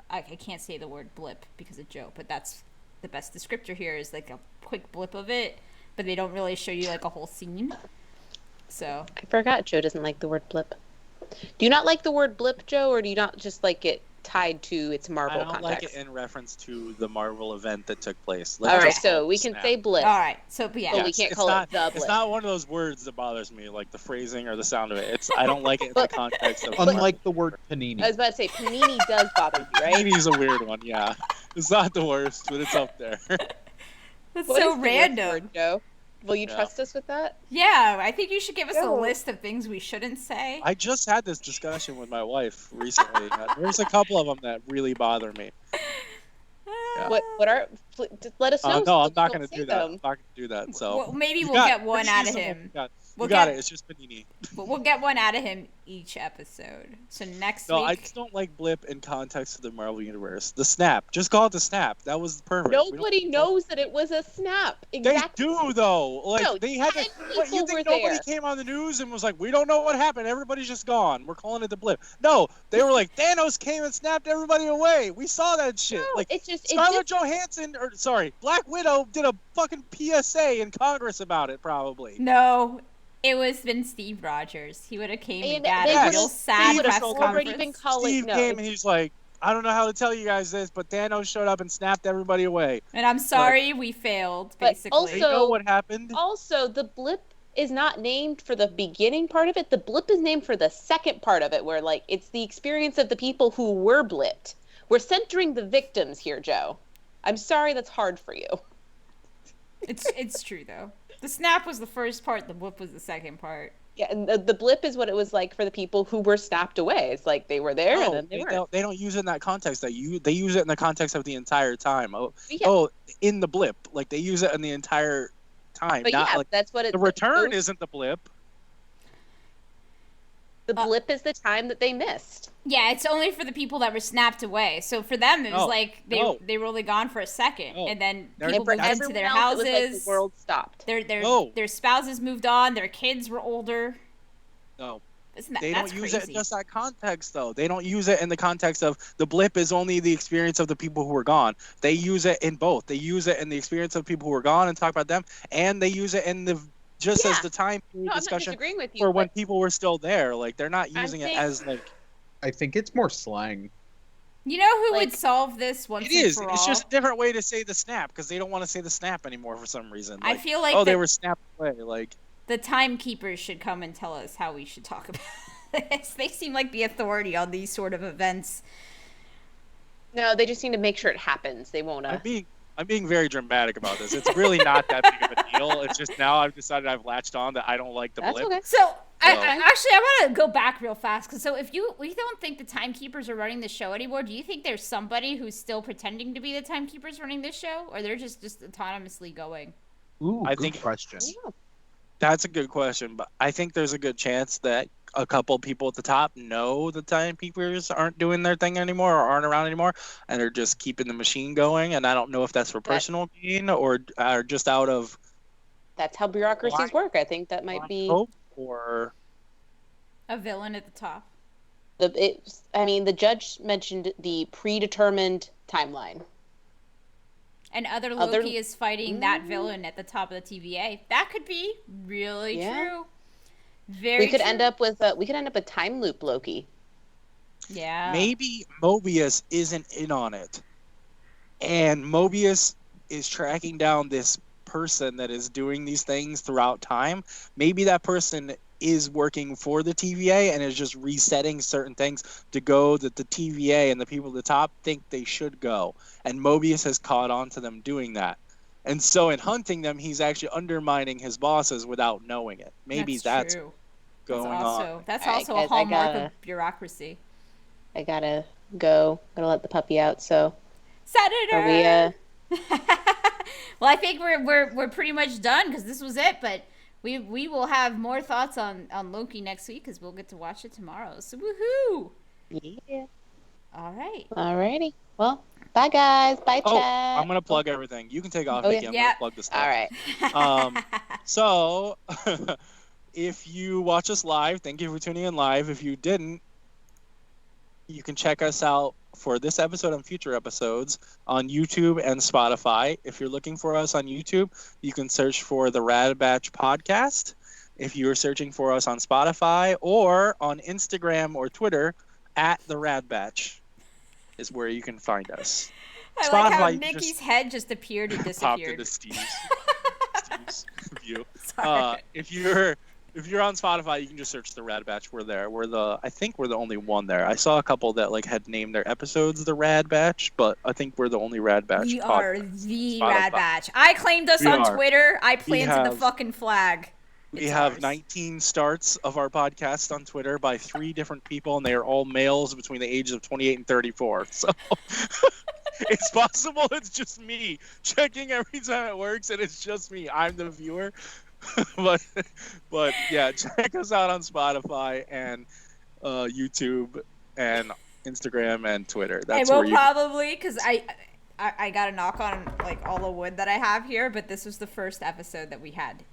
I can't say the word blip because of Joe, but that's the best descriptor here is like a quick blip of it, but they don't really show you like a whole scene. So I forgot Joe doesn't like the word blip. Do you not like the word blip, Joe, or do you not just like it tied to its Marvel I don't context? like it in reference to the Marvel event that took place. All right, just call so it we can snap. say blip. all right, so yeah, But we can't call it the blip. It's not one of those words that bothers me, like the phrasing or the sound of it. I don't like it in the context of. Unlike the word panini. I was about to say panini does bother you, right? Panini's a weird one, yeah. It's not the worst, but it's up there. that's What is so the worst random. word, Joe? Will you Yeah. trust us with that? Yeah, I think you should give us a Go. list of things we shouldn't say. I just had this discussion with my wife recently. There's a couple of them that really bother me. Yeah. What are? Just let us know. No, so I'm not we going don't to do say that. them. I'm not going to do that. So Well, maybe You we'll got- get one pretty out of reasonable. him. You got get- it. It's just Panini. But we'll get one out of him each episode. So next No, week. I just don't like blip in context of the Marvel universe. The snap. Just call it the snap. That was perfect. We don't- Nobody knows that it was a snap. They Exactly. do though. Like No, they had to. 10 What, you people think were nobody there. came on the news and was like, "We don't know what happened. Everybody's just gone. We're calling it the blip." No, they were like, "Thanos came and snapped everybody away. We saw that shit." No, Like it's just Scarlett Johansson, or sorry, Black Widow did a fucking PSA in Congress about it, probably. No, it was been Steve Rogers. He would have came and And got they a would've- real they sad would've press already conference. been calling. Steve No, came and he's like, "I don't know how to tell you guys this, but Thanos showed up and snapped everybody away." And I'm sorry we failed, But basically. also- They know what happened. Also, the blip is not named for the beginning part of it. The blip is named for the second part of it, where like it's the experience of the people who were blipped. We're centering the victims here, Joe. I'm sorry that's hard for you. It's true, though. The snap was the first part, the whoop was the second part. Yeah, and the blip is what it was like for the people who were snapped away. It's like they were there and then they weren't. They don't use it in that context. They use it in the context of the entire time. Yeah. In the blip, like they use it in the entire time. But not yeah, like that's what it. the return isn't the blip. The blip is the time that they missed. Yeah, it's only for the people that were snapped away. So for them, it was No, like no. they were only gone for a second, No. and then They're- people And for moved into everyone their else, houses. it was like the world stopped. No. Their spouses moved on. Their kids were older. No, Isn't that, they that's don't use crazy. it in just that context though. They don't use it in the context of the blip is only the experience of the people who were gone. They use it in both. They use it in the experience of people who were gone and talk about them, and they use it in the just as Yeah. the time period No, I'm not discussion disagreeing with you. for when but people were still there. Like they're not I'm using it saying- as like I think it's more slang. You know who Like- would solve this once it and is. for It's all? just a different way to say the snap because they don't want to say the snap anymore for some reason. I Like, feel like they the- were snapped away. Like The timekeepers should come and tell us how we should talk about this. They seem like the authority on these sort of events. No, they just need to make sure it happens. They won't. I'm being very dramatic about this. It's really not that big of a deal. It's just now I've decided I've latched on that I don't like the That's blip. okay. So, Well- I want to go back real fast. Cause so if we don't think the timekeepers are running the show anymore, do you think there's somebody who's still pretending to be the timekeepers running this show? Or they're just autonomously going? Ooh, I good think- question. Yeah. That's a good question, but I think there's a good chance that a couple people at the top know the timekeepers aren't doing their thing anymore or aren't around anymore, and are just keeping the machine going. And I don't know if that's for personal gain or just out of That's how bureaucracies Why? work. I think that might be hope or A villain at the top. the judge mentioned the predetermined timeline. And other Other- Loki is fighting that villain at the top of the TVA. That could be really Yeah. true. Very We could true. end up with time loop Loki. Yeah. Maybe Mobius isn't in on it. And Mobius is tracking down this person that is doing these things throughout time. Maybe that person is working for the TVA and is just resetting certain things to go that the TVA and the people at the top think they should go. And Mobius has caught on to them doing that. And so in hunting them, he's actually undermining his bosses without knowing it. Maybe that's true. going on. That's All right, also guys, a hallmark of bureaucracy. I gotta go. Gotta let the puppy out. So Senator. are we? Well, I think we're pretty much done because this was it. But we will have more thoughts on Loki next week because we'll get to watch it tomorrow. So woohoo! Yeah. All right. Alrighty. Well, bye guys. Bye Oh, chat. I'm gonna plug everything. You can take off, Oh, Nikki. yeah. I'm Yeah. gonna plug this stuff. All right. So, if you watch us live, thank you for tuning in live. If you didn't, you can check us out for this episode and future episodes on YouTube and Spotify. If you're looking for us on YouTube, you can search for the Rad Batch Podcast. If you're searching for us on Spotify or on Instagram or Twitter, at the Rad Batch is where you can find us. I like how Spotify, you Nikki's just head just appeared and popped disappeared. into Steve's view. Sorry. If you're on Spotify, you can just search the Rad Batch. We're there. I think we're the only one there. I saw a couple that like had named their episodes the Rad Batch, but I think we're the only Rad Batch. We podcast are on the Spotify. Rad Batch. I claimed us We on are. Twitter. I planted the have- fucking flag. We It's have ours. 19 starts of our podcast on Twitter by 3 different people, and they are all males between the ages of 28 and 34. So it's possible it's just me checking every time it works, and it's just me. I'm the viewer. but yeah, check us out on Spotify and YouTube and Instagram and Twitter. That's I will where you. probably, because I got a knock on like all the wood that I have here, but this was the first episode that we had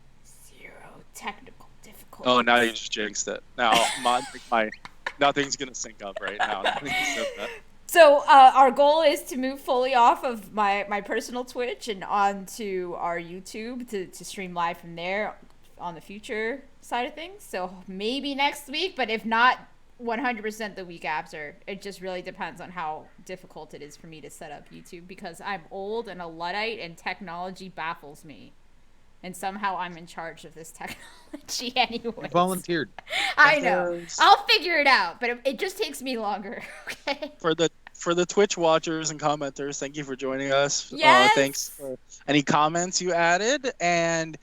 0 technical difficulties. Oh, now you just jinxed it. Now my nothing's gonna sync up right now. Now that you said that. So our goal is to move fully off of my personal Twitch and onto our YouTube to stream live from there on the future side of things. So maybe next week, but if not, 100% the week after. It just really depends on how difficult it is for me to set up YouTube because I'm old and a Luddite and technology baffles me. And somehow I'm in charge of this technology anyway. Volunteered. I know. I'll figure it out, but it just takes me longer. Okay. For the Twitch watchers and commenters, thank you for joining us. Yes. Thanks for any comments you added, and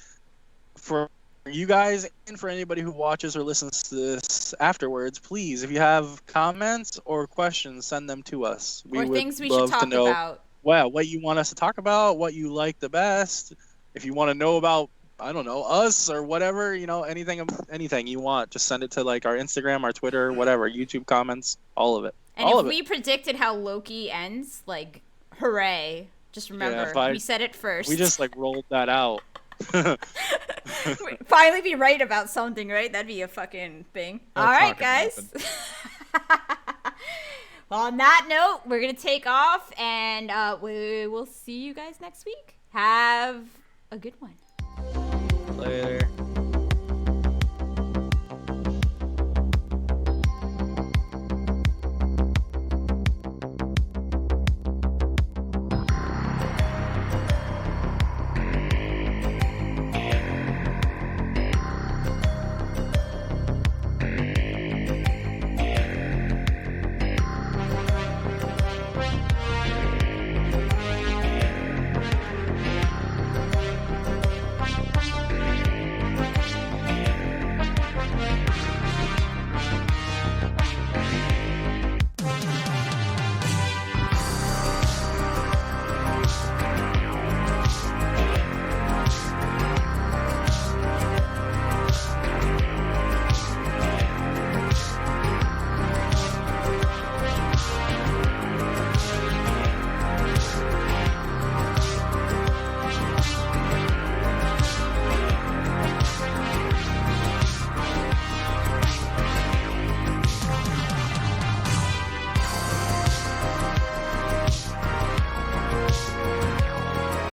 for you guys and for anybody who watches or listens to this afterwards, please, if you have comments or questions, send them to us. Or would things we should love talk to know, about. well, what you want us to talk about, what you like the best. If you want to know about, I don't know, us or whatever, anything you want, just send it to like our Instagram, our Twitter, whatever, YouTube comments, all of it. And all if of it. we predicted how Loki ends, like, hooray. Just remember, we said it first. We just like rolled that out. Finally be right about something, right? That'd be a fucking thing. That All right, fucking guys. Well, on that note, we're going to take off, and we will see you guys next week. Have a good one. Later.